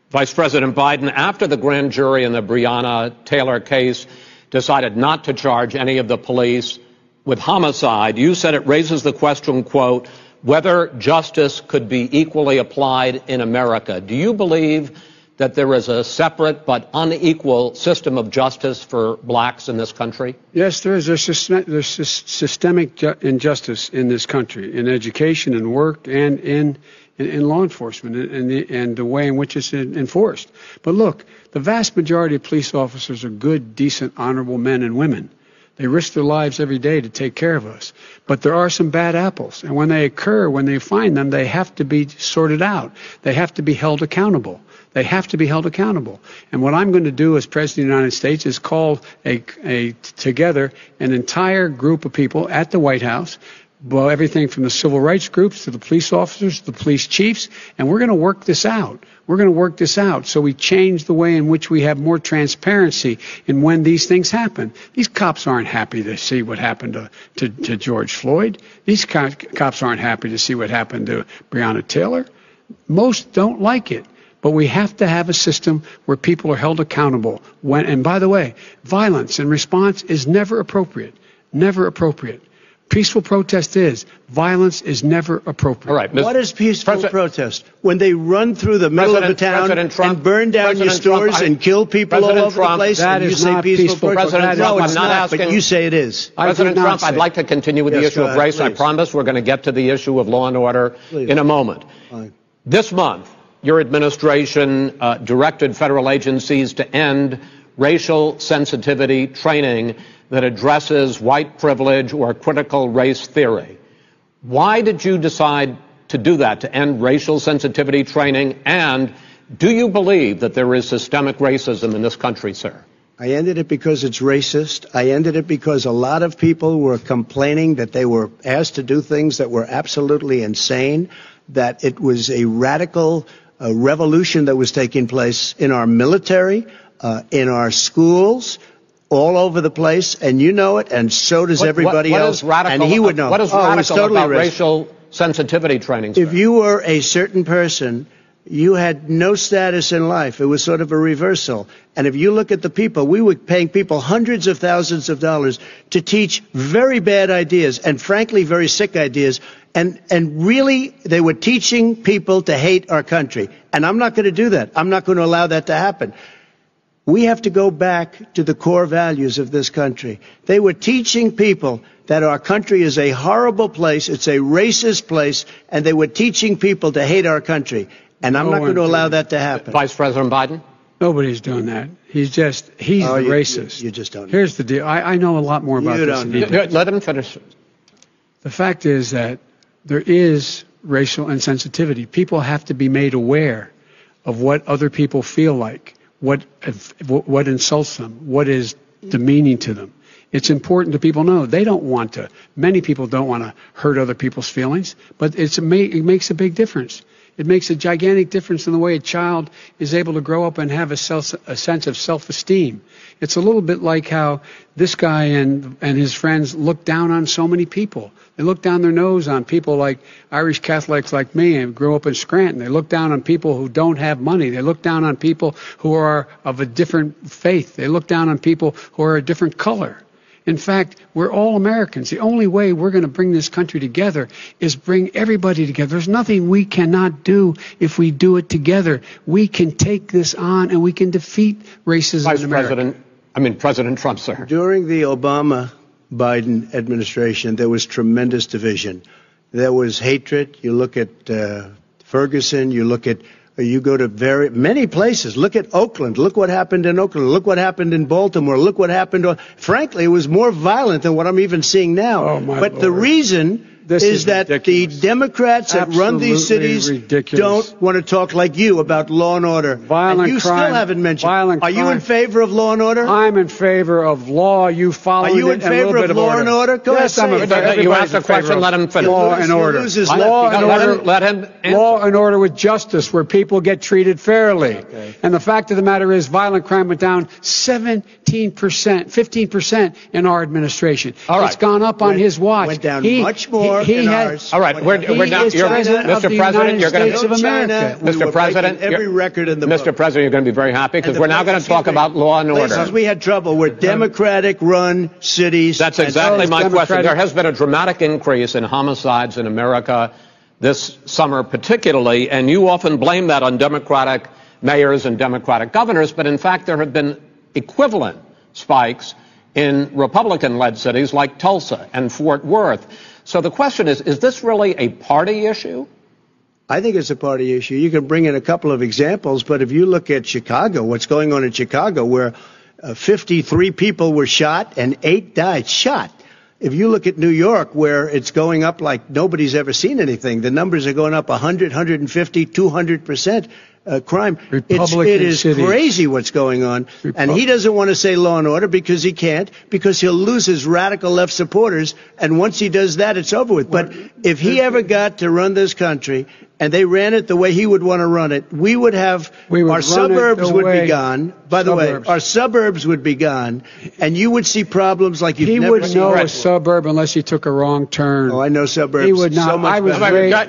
Vice President Biden, after the grand jury in the Breonna Taylor case decided not to charge any of the police with homicide, you said it raises the question, quote, whether justice could be equally applied in America. Do you believe that there is a separate but unequal system of justice for blacks in this country? Yes, there is. There's systemic injustice in this country, in education and work and in law enforcement and the way in which it's enforced. But look, the vast majority of police officers are good, decent, honorable men and women. They risk their lives every day to take care of us. But there are some bad apples. And when they occur, when they find them, they have to be sorted out. They have to be held accountable. They have to be held accountable. And what I'm going to do as President of the United States is call together an entire group of people at the White House, well, everything from the civil rights groups to the police officers, the police chiefs, and we're going to work this out. We're going to work this out so we change the way in which we have more transparency in when these things happen. These cops aren't happy to see what happened to George Floyd. These cops aren't happy to see what happened to Breonna Taylor. Most don't like it. But we have to have a system where people are held accountable. And by the way, violence in response is never appropriate. Never appropriate. Peaceful protest is. Violence is never appropriate. All right. What is peaceful protest? When they run through the middle of the town and burn down your stores and kill people all over the place, that and you is say not peaceful protest? President Trump, No, it's I'm not not, asking. but you say it is. President Trump, I'd like to continue with the issue of race. I promise we're going to get to the issue of law and order in a moment. Fine. This month, your administration directed federal agencies to end racial sensitivity training that addresses white privilege or critical race theory. Why did you decide to do that, to end racial sensitivity training? And do you believe that there is systemic racism in this country, sir? I ended it because it's racist. I ended it because a lot of people were complaining that they were asked to do things that were absolutely insane, that it was a radical revolution that was taking place in our military, in our schools, all over the place, and you know it, and so does everybody else. And he would know. What is radical totally about racial sensitivity training, sir? If you were a certain person, you had no status in life. It was sort of a reversal. And if you look at the people, we were paying people hundreds of thousands of dollars to teach very bad ideas and, frankly, very sick ideas. And really, they were teaching people to hate our country. And I'm not going to do that. I'm not going to allow that to happen. We have to go back to the core values of this country. They were teaching people that our country is a horrible place, it's a racist place, and they were teaching people to hate our country. And I'm not going to allow that to happen. Vice President Biden? Nobody's doing that. He's the racist. You just don't know. Here's the deal. I know a lot more about this than he does. Let him finish. The fact is that there is racial insensitivity. People have to be made aware of what other people feel like, what insults them, what is demeaning to them. It's important that people know they don't want to. Many people don't want to hurt other people's feelings, but it makes a big difference. It makes a gigantic difference in the way a child is able to grow up and have a sense of self-esteem. It's a little bit like how this guy and his friends look down on so many people. They look down their nose on people like Irish Catholics like me and grew up in Scranton. They look down on people who don't have money. They look down on people who are of a different faith. They look down on people who are a different color. In fact, we're all Americans. The only way we're going to bring this country together is bring everybody together. There's nothing we cannot do if we do it together. We can take this on and we can defeat racism in America. President Trump, sir. During the Obama-Biden administration, there was tremendous division. There was hatred. You look at Ferguson. You go to many places. Look at Oakland. Look what happened in Oakland. Look what happened in Baltimore. Look what happened. Frankly, it was more violent than what I'm even seeing now. Oh, my but Lord. The reason is that ridiculous. the Democrats that run these cities ridiculous. don't want to talk like you about law and order. Violent and you crime, still haven't mentioned. violent Are you crime. in favor of law and order? I'm in favor of law. You follow it. Are you in favor of law and order? Go Yes, ahead. I'm in favor. You asked a question, let him finish. Law and order. Law and order. Let him answer. Law and order with justice, where people get treated fairly. Okay. And the fact of the matter is, violent crime went down 15% in our administration. All right. It's gone up on his watch. Went down much more in ours. All right, we're now. Mr. President, you're going to. Mr. President, every record in the Mr. book. President, you're going to be very happy because we're now going to talk about law and order. Places we had trouble were Democratic-run cities. That's exactly my question. There has been a dramatic increase in homicides in America this summer, particularly, and you often blame that on Democratic mayors and Democratic governors, but in fact there have been equivalent spikes in Republican-led cities like Tulsa and Fort Worth. So the question is this really a party issue? I think it's a party issue. You can bring in a couple of examples, but if you look at Chicago, what's going on in Chicago, where 53 people were shot and 8 died shot. If you look at New York, where it's going up like nobody's ever seen anything, the numbers are going up 100, 150, 200%. crime. Republican It is cities. crazy what's going on. And he doesn't want to say law and order because he can't, because he'll lose his radical left supporters. And once he does that, it's over with. But if he ever got to run this country and they ran it the way he would want to run it, our suburbs would be gone. By the way, our suburbs would be gone, and you would see problems like you've never seen. He would know a suburb unless he took a wrong turn. Oh, I know suburbs. He would not. So much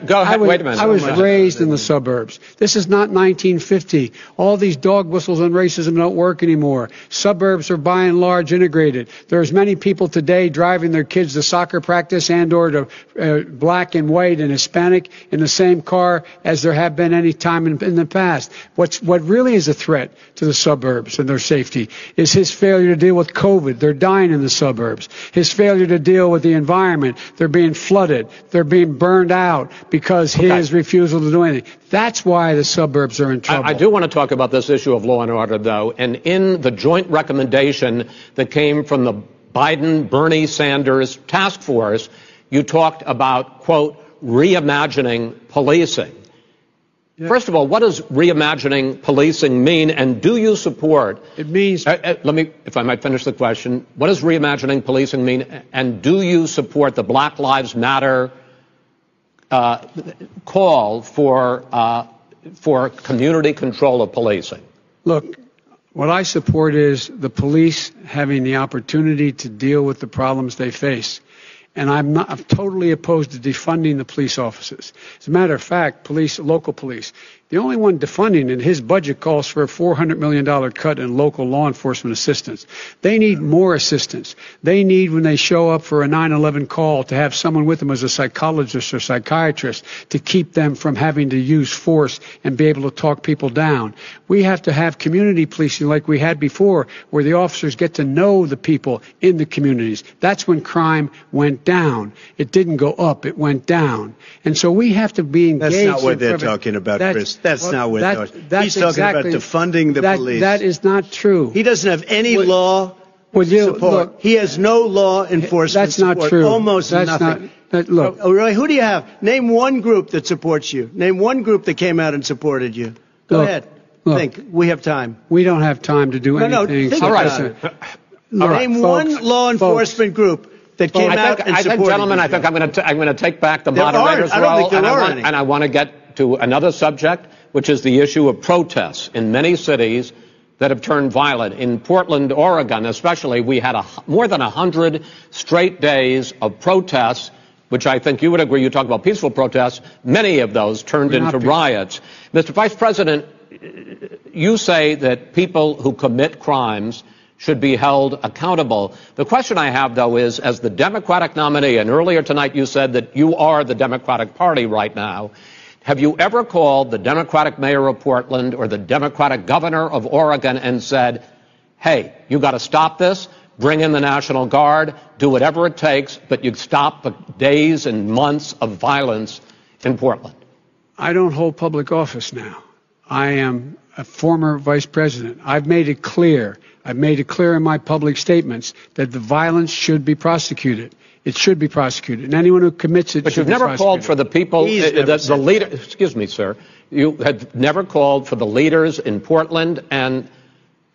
Go ahead. Wait a minute. I was raised in the suburbs. This is not 1950. All these dog whistles and racism don't work anymore. Suburbs are by and large integrated. There's many people today driving their kids to soccer practice and or to black and white and Hispanic in the same car as there have been any time in the past. What really is a threat to the suburbs and their safety is his failure to deal with COVID. They're dying in the suburbs. His failure to deal with the environment. They're being flooded. They're being burned out because his refusal to do anything. That's why the suburbs are in trouble. I do want to talk about this issue of law and order, though. And in the joint recommendation that came from the Biden-Bernie Sanders task force, you talked about, quote, reimagining policing. Yeah. First of all, what does reimagining policing mean, and do you support? It means. Let me, if I might finish the question. What does reimagining policing mean, and do you support the Black Lives Matter call for community control of policing? Look, what I support is the police having the opportunity to deal with the problems they face. And I'm totally opposed to defunding the police officers. As a matter of fact, local police, the only one defunding in his budget calls for a $400 million cut in local law enforcement assistance. They need more assistance. They need, when they show up for a 9/11 call, to have someone with them as a psychologist or psychiatrist to keep them from having to use force and be able to talk people down. We have to have community policing like we had before, where the officers get to know the people in the communities. That's when crime went down. It didn't go up, it went down. And so we have to be engaged. That's not what they're talking about, Chris. That's not what he's talking about, defunding the police. That is not true. He doesn't have any law support. Look, he has no law enforcement that's not support. true. Almost nothing. Look. Oh, really? Who do you have? Name one group that supports you. Name one group that came out and supported you. Go ahead. Think. We have time. We don't have time to do anything. Think Name one law enforcement group that came out and supported you. Gentlemen, I think I'm going to take back the moderator's role, and I want to get to another subject, which is the issue of protests in many cities that have turned violent. In Portland, Oregon, especially, we had more than 100 straight days of protests, which I think you would agree. You talk about peaceful protests. Many of those turned into riots. Mr. Vice President, you say that people who commit crimes should be held accountable. The question I have, though, is, as the Democratic nominee, and earlier tonight you said that you are the Democratic Party right now, have you ever called the Democratic mayor of Portland or the Democratic governor of Oregon and said, hey, you got to stop this, bring in the National Guard, do whatever it takes, but you stop the days and months of violence in Portland? I don't hold public office now. I am a former vice president. I've made it clear in my public statements that the violence should be prosecuted. It should be prosecuted. And anyone who commits it should be prosecuted. But you've never called for the people, the leader, excuse me, sir. You had never called for the leaders in Portland and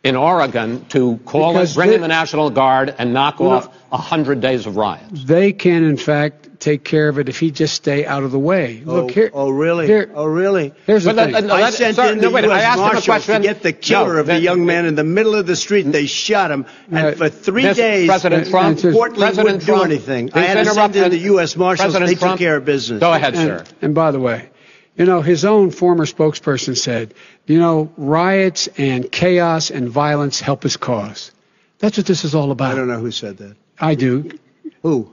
in Oregon to call and bring in the National Guard and knock off 100 days of riots. They can, in fact, take care of it if he just stay out of the way. Look here. Oh, really? Really? Here's the thing. I sent in the U.S. Marshals to get the killer of the young man in the middle of the street, and they shot him. And for 3 days, Portland wouldn't do anything. I had to send in the U.S. Marshals. They took care of business. Go ahead, sir. And by the way, you know, his own former spokesperson said, you know, riots and chaos and violence help his cause. That's what this is all about. I don't know who said that. I do. Who?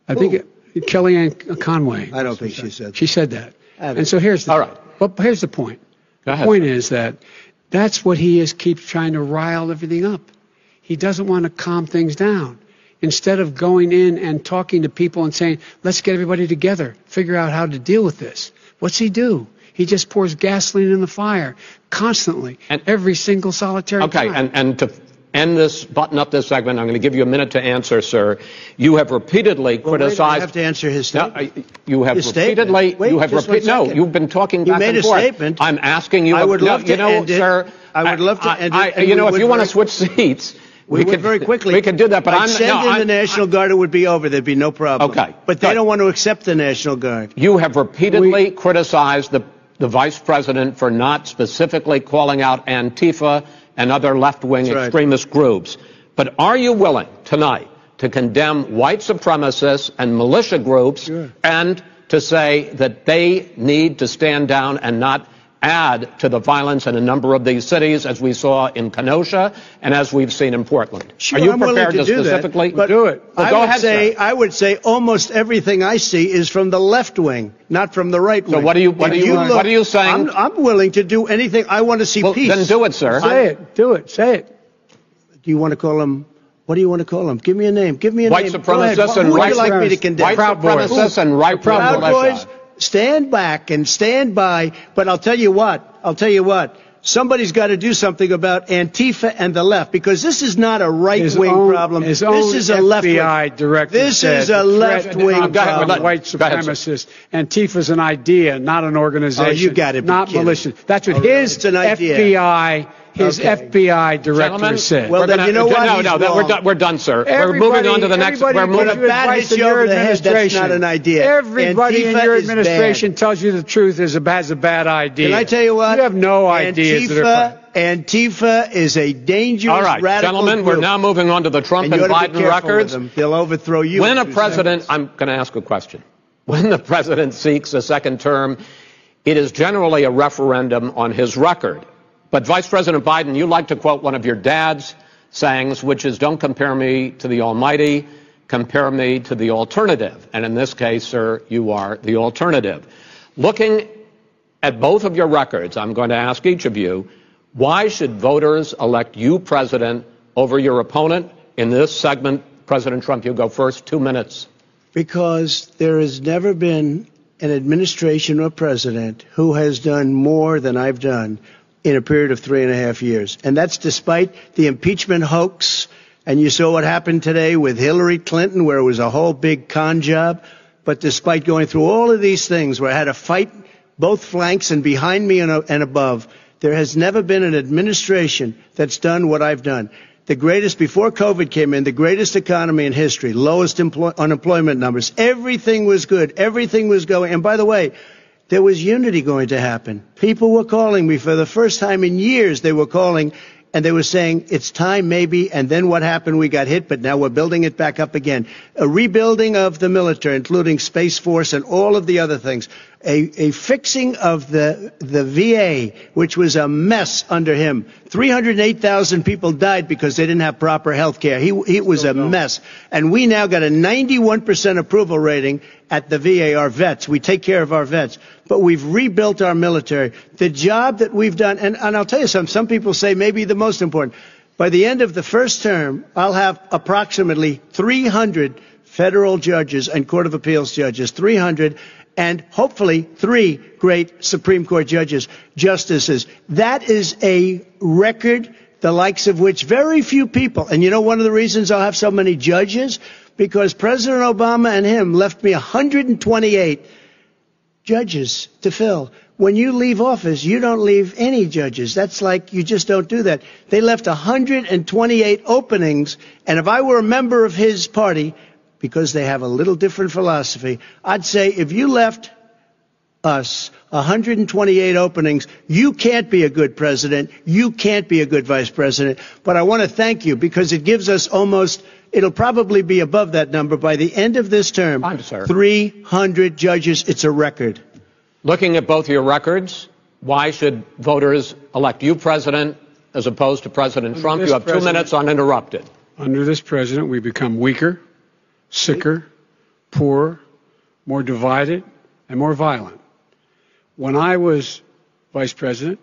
I think Kellyanne Conway. I don't think she said that. She said that. And so here's the here's the point. Go ahead, the point is that's what he keeps trying to rile everything up. He doesn't want to calm things down. Instead of going in and talking to people and saying, let's get everybody together, figure out how to deal with this. What's he do? He just pours gasoline in the fire constantly, and every single solitary time. And to button up this segment. I'm going to give you a minute to answer, sir. You have repeatedly criticized. I have to answer his statement. No, you have repeatedly. Wait, you have no, you've been talking back and forth. You made a statement. I'm asking you. I would love to end it. Sir. I would love to end it. If you want to switch seats. We could very quickly. We could do that, but I'd send in the National Guard. It would be over. There'd be no problem. Okay. But they don't want to accept the National Guard. You have repeatedly criticized the Vice President for not specifically calling out Antifa and other left-wing extremist groups. But are you willing tonight to condemn white supremacists and militia groups and to say that they need to stand down and not add to the violence in a number of these cities, as we saw in Kenosha and as we've seen in Portland? Sure, are you I'm prepared willing to do specifically that, do it? Well, go ahead, sir. I would say almost everything I see is from the left wing, not from the right wing. So what are you saying? I'm willing to do anything. I want to see peace. Then do it, sir. Say it. Do it. Say it. Do you want to call him? What do you want to call him? Give me a name. Give me a white name. Supremacists and Who would right you like me to condemn? White supremacists and right Proud Boys. Stand back and stand by. But I'll tell you what. Somebody's got to do something about Antifa and the left, because this is not a right-wing problem. This is a left-wing. FBI director This is a left-wing problem. White supremacists. Antifa's an idea, not an organization. Oh, you got to be not militia. That's what his FBI. FBI director said. Well, then you know what? No, we're done, sir. We're moving on to the next. We're moving. When a bat hits you over the head, that's not an idea. Everybody in your administration tells you the truth has a bad idea. Can I tell you what? You have no ideas. Antifa is a dangerous, radical gentlemen, group. We're now moving on to the Trump and Biden records. They'll overthrow you. When a president, I'm going to ask a question. When the president seeks a second term, it is generally a referendum on his record. But Vice President Biden, you like to quote one of your dad's sayings, which is, don't compare me to the Almighty, compare me to the alternative. And in this case, sir, you are the alternative. Looking at both of your records, I'm going to ask each of you, why should voters elect you president over your opponent? In this segment, President Trump, you go first, 2 minutes. Because there has never been an administration or president who has done more than I've done in a period of 3.5 years. And that's despite the impeachment hoax. And you saw what happened today with Hillary Clinton, where it was a whole big con job. But despite going through all of these things, where I had to fight both flanks and behind me and above, there has never been an administration that's done what I've done. The greatest, before COVID came in, the greatest economy in history, lowest unemployment numbers. Everything was good. Everything was going. And by the way, there was unity going to happen. People were calling me for the first time in years. They were calling and they were saying, it's time maybe. And then what happened? We got hit, but now we're building it back up again. A rebuilding of the military, including Space Force and all of the other things. A fixing of the VA, which was a mess under him. 308,000 people died because they didn't have proper health care. It was a mess. And we now got a 91% approval rating at the VA, our vets. We take care of our vets. But we've rebuilt our military. The job that we've done, and I'll tell you something, some people say maybe the most important. By the end of the first term, I'll have approximately 300 federal judges and Court of Appeals judges, 300, and hopefully 3 great Supreme Court justices. That is a record, the likes of which very few people, and you know one of the reasons I'll have so many judges? Because President Obama and him left me 128 judges to fill. When you leave office, you don't leave any judges. That's like, you just don't do that. They left 128 openings, and if I were a member of his party, because they have a little different philosophy, I'd say if you left us 128 openings, you can't be a good president, you can't be a good vice president. But I want to thank you, because it gives us almost, it'll probably be above that number by the end of this term. 300 judges. It's a record. Looking at both your records, why should voters elect you president as opposed to President Trump? You have 2 minutes uninterrupted. Under this president, we become weaker, sicker, poorer, more divided, and more violent. When I was vice president,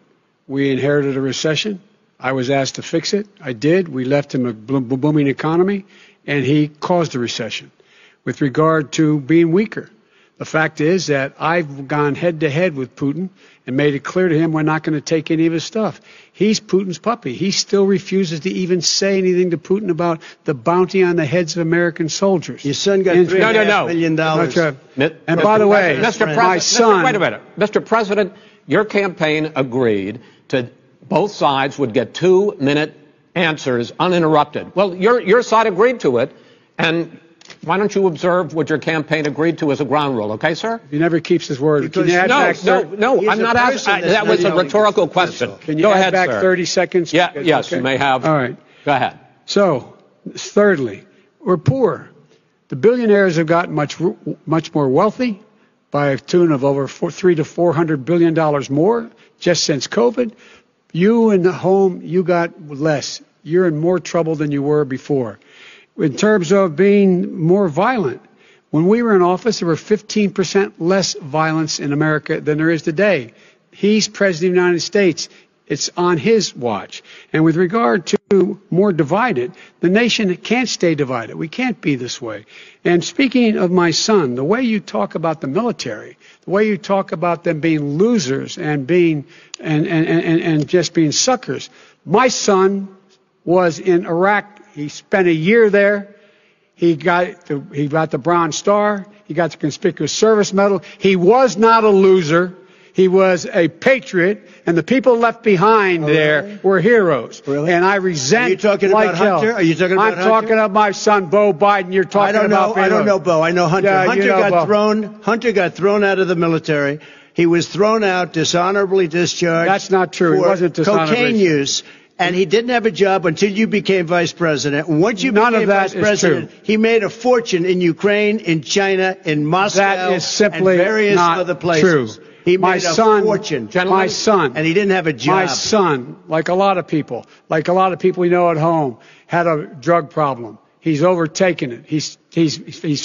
we inherited a recession. I was asked to fix it. I did. We left him a booming economy, and he caused a recession. With regard to being weaker, The fact is that I've gone head to head with Putin and made it clear to him we're not going to take any of his stuff. He's Putin's puppy. He still refuses to even say anything to Putin about the bounty on the heads of American soldiers. Your son got $3.5 million. And by the way, my son... Wait a minute. Mr. President, your campaign agreed to both sides would get 2-minute answers uninterrupted. Well, your side agreed to it, and why don't you observe what your campaign agreed to as a ground rule, okay, sir? He never keeps his word. No, I'm not asking. That was a rhetorical question. Can you Go add ahead, back sir. 30 seconds? Yeah, yes, okay. You may have. All right. Go ahead. So, thirdly, we're poor. The billionaires have gotten much more wealthy by a tune of over $300 to $400 billion more just since COVID. You in the home, you got less. You're in more trouble than you were before. In terms of being more violent, when we were in office, there were 15% less violence in America than there is today. He's president of the United States. It's on his watch. And with regard to more divided, the nation can't stay divided. We can't be this way. And speaking of my son, the way you talk about the military, the way you talk about them being losers and being and just being suckers. My son was in Iraq. He spent a year there. He got the Bronze Star. He got the Conspicuous Service Medal. He was not a loser. He was a patriot, and the people left behind there were heroes. Really? And I resent. Are you talking like about Hunter? Are you talking about Hunter? I'm talking about my son, Bo Biden. You're talking about. I don't know Bo. I know Hunter. Yeah, Hunter got thrown out of the military. He was thrown out, dishonorably discharged. That's not true. He wasn't dishonorably. Cocaine use. And he didn't have a job until you became vice president. And once you became vice president, he made a fortune in Ukraine, in China, in Moscow, that is simply and various not other places. True. He made a fortune. My son. And he didn't have a job. My son, like a lot of people we know at home, had a drug problem. He's overtaken it. He's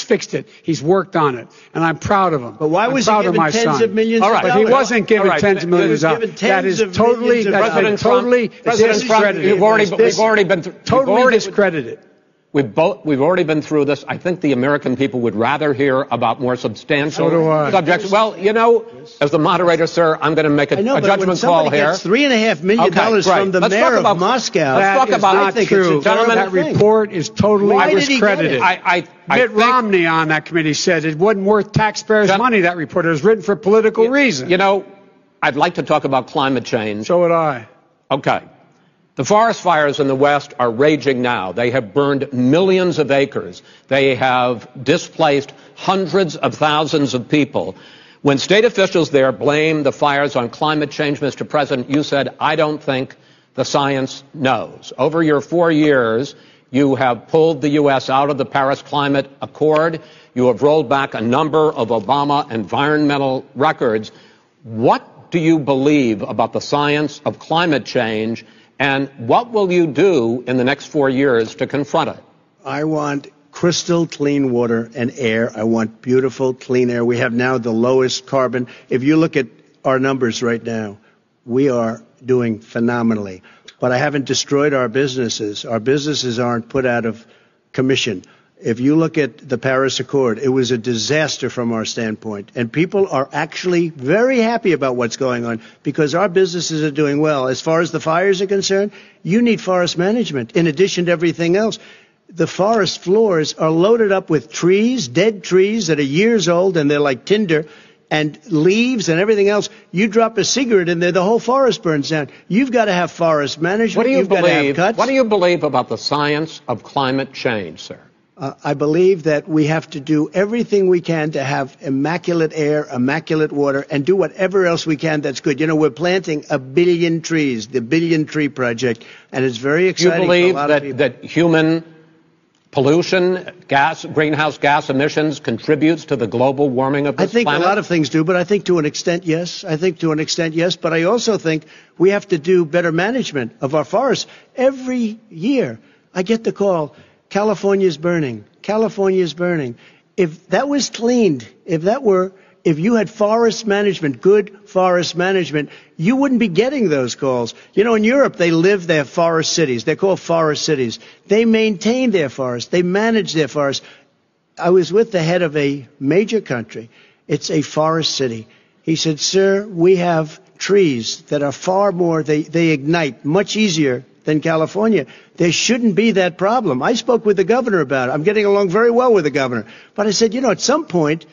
fixed it. He's worked on it, and I'm proud of him. But why was he given tens of millions? All right, but he wasn't given tens of millions. That is totally discredited. We've already been totally discredited. We've already been through this. I think the American people would rather hear about more substantial subjects. Well, you know, as the moderator, sir, I'm going to make a judgment call here. $3.5 million from the mayor of Moscow. Let's talk about that. True. Gentlemen, that report is totally discredited. Mitt Romney on that committee said it wasn't worth taxpayers' money, that report. It was written for political reasons. You know, I'd like to talk about climate change. So would I. Okay. The forest fires in the West are raging now. They have burned millions of acres. They have displaced hundreds of thousands of people. When state officials there blame the fires on climate change, Mr. President, you said, I don't think the science knows. Over your 4 years, you have pulled the U.S. out of the Paris Climate Accord. You have rolled back a number of Obama environmental records. What do you believe about the science of climate change? And what will you do in the next 4 years to confront it? I want crystal clean water and air. I want beautiful, clean air. We have now the lowest carbon. If you look at our numbers right now, we are doing phenomenally. But I haven't destroyed our businesses. Our businesses aren't put out of commission. If you look at the Paris Accord, it was a disaster from our standpoint. And people are actually very happy about what's going on because our businesses are doing well. As far as the fires are concerned, you need forest management in addition to everything else. The forest floors are loaded up with trees, dead trees that are years old, and they're like tinder, and leaves and everything else. You drop a cigarette in there, the whole forest burns down. You've got to have forest management. What do you believe? Got to have cuts. What do you believe about the science of climate change, sir? I believe that we have to do everything we can to have immaculate air, immaculate water, and do whatever else we can that's good. You know, we're planting 1 billion trees, the Billion Tree Project, and it's very exciting. You believe for a lot of people. that human pollution, greenhouse gas emissions contributes to the global warming of this planet? I think a lot of things do, but I think to an extent, yes. But I also think we have to do better management of our forests. Every year, I get the call, California's burning. California's burning. If that was cleaned, if you had forest management, good forest management, you wouldn't be getting those calls. You know, in Europe, they live their forest cities. They're called forest cities. They maintain their forests. They manage their forests. I was with the head of a major country It's a forest city. He said, sir, we have trees that are far more, they ignite much easier than California. There shouldn't be that problem. I spoke with the governor about it. I'm getting along very well with the governor. But I said, at some point,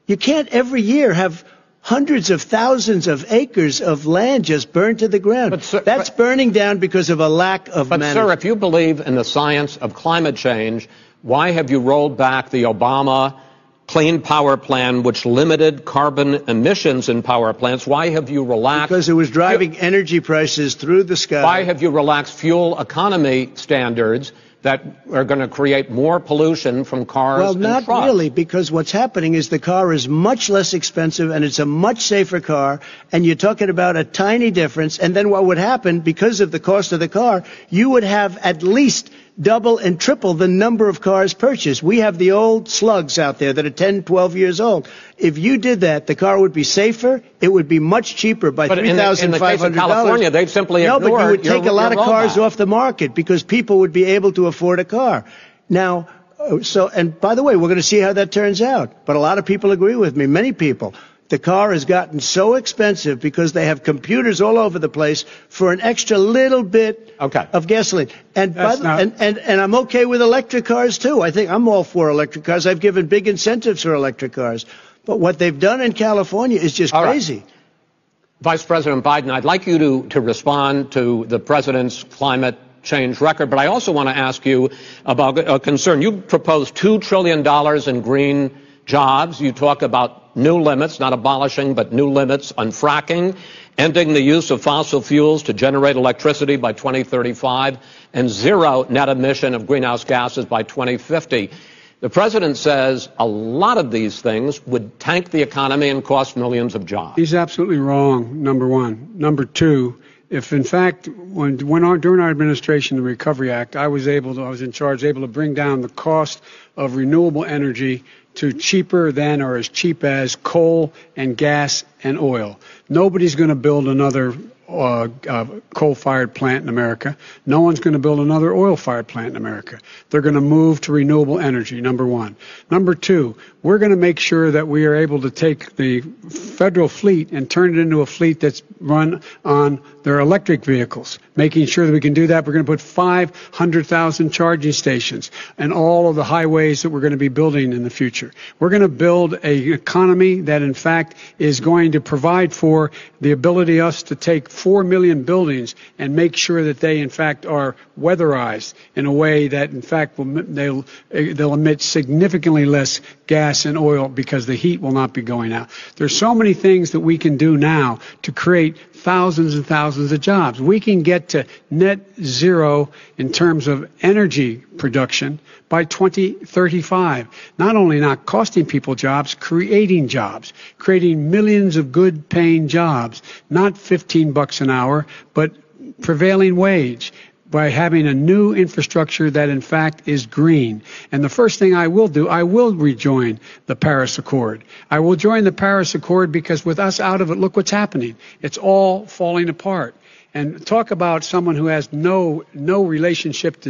you can't every year have hundreds of thousands of acres of land just burned to the ground. But, sir, that's burning down because of a lack of management. But, sir, if you believe in the science of climate change, why have you rolled back the Obama Clean Power Plan, which limited carbon emissions in power plants? Why have you relaxed? Because it was driving energy prices through the sky. Why have you relaxed fuel economy standards that are going to create more pollution from cars and trucks? Well, not really, because what's happening is the car is much less expensive and it's a much safer car, and you're talking about a tiny difference. And then what would happen, because of the cost of the car, you would have at least double and triple the number of cars purchased. We have the old slugs out there that are 10, 12 years old. If you did that, the car would be safer. It would be much cheaper by $3,500. In the case of California, they've simply ignored. No, but you would take a lot of cars off the market because people would be able to afford a car. Now, and by the way, we're going to see how that turns out. But a lot of people agree with me, many people. The car has gotten so expensive because they have computers all over the place for an extra little bit of gasoline. And I'm okay with electric cars, too. I think I'm all for electric cars. I've given big incentives for electric cars. But what they've done in California is just crazy. Right. Vice President Biden, I'd like you to respond to the president's climate change record, but I also want to ask you about a concern. You proposed $2 trillion in green jobs. You talk about new limits, not abolishing, but new limits on fracking, ending the use of fossil fuels to generate electricity by 2035, and zero net emission of greenhouse gases by 2050. The president says a lot of these things would tank the economy and cost millions of jobs. He's absolutely wrong, number one. Number two, if in fact, during our administration, the Recovery Act, I was in charge, able to bring down the cost of renewable energy to cheaper than or as cheap as coal and gas and oil. Nobody's going to build another coal-fired plant in America. No one's going to build another oil-fired plant in America. They're going to move to renewable energy, number one. Number two, we're going to make sure that we are able to take the federal fleet and turn it into a fleet that's run on their electric vehicles. Making sure that we can do that, we're going to put 500,000 charging stations and all of the highways that we're going to be building in the future. We're going to build an economy that, in fact, is going to provide for the ability us to take 4 million buildings and make sure that they, in fact, are weatherized in a way that, in fact, they'll emit significantly less gas and oil because the heat will not be going out. There's so many things that we can do now to create thousands and thousands of jobs. We can get to net zero in terms of energy production by 2035. Not only not costing people jobs, creating millions of good paying jobs, not $15 an hour, but prevailing wage, by having a new infrastructure that, in fact, is green. And the first thing I will do, I will rejoin the Paris Accord. I will join the Paris Accord because with us out of it, look what's happening. It's all falling apart. And talk about someone who has no relationship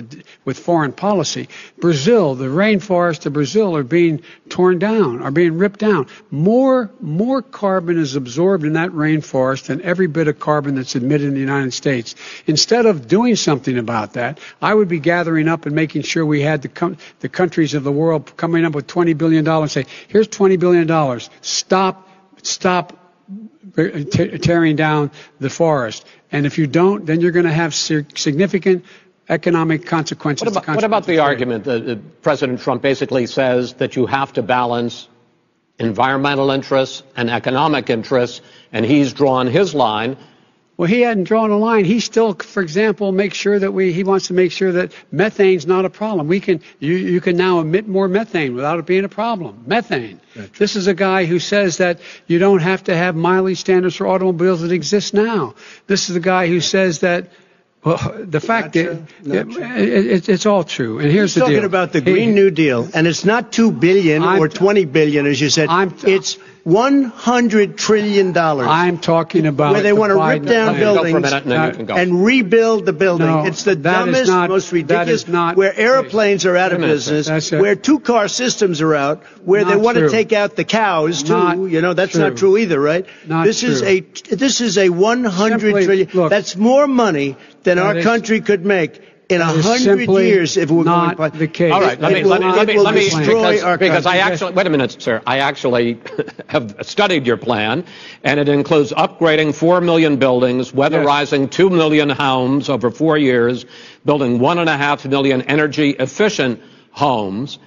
with foreign policy. Brazil, the rainforests of Brazil are being torn down, are being ripped down. More carbon is absorbed in that rainforest than every bit of carbon that's emitted in the United States. Instead of doing something about that, I would be gathering up and making sure we had the countries of the world coming up with $20 billion and say, here's $20 billion. Stop tearing down the forest. And if you don't, then you're going to have significant economic consequences. What about the argument that President Trump basically says that you have to balance environmental interests and economic interests, and he's drawn his line? Well, he hadn't drawn a line. He still, for example, he wants to make sure that methane's not a problem. You can now emit more methane without it being a problem. Methane. This is a guy who says that you don't have to have mileage standards for automobiles that exist now. This is a guy who says that, well, the fact that it's all true. And here's the deal. He's talking about the Green New Deal, and it's not $2 billion or $20 billion, as you said. It's $100 trillion. I'm talking about where they want to rip down buildings and rebuild the building. No, it's the dumbest, most ridiculous, where airplanes are out of business, where two-car systems are out, where they want to take out the cows, too. That's not true either, right? This is a $100 trillion. Look, that's more money than our country could make in 100 years if we're not going the case. All right, let me destroy our because country. I actually wait a minute, sir. I actually have studied your plan, and it includes upgrading 4 million buildings, weatherizing 2 million homes over 4 years, building 1.5 million energy efficient homes.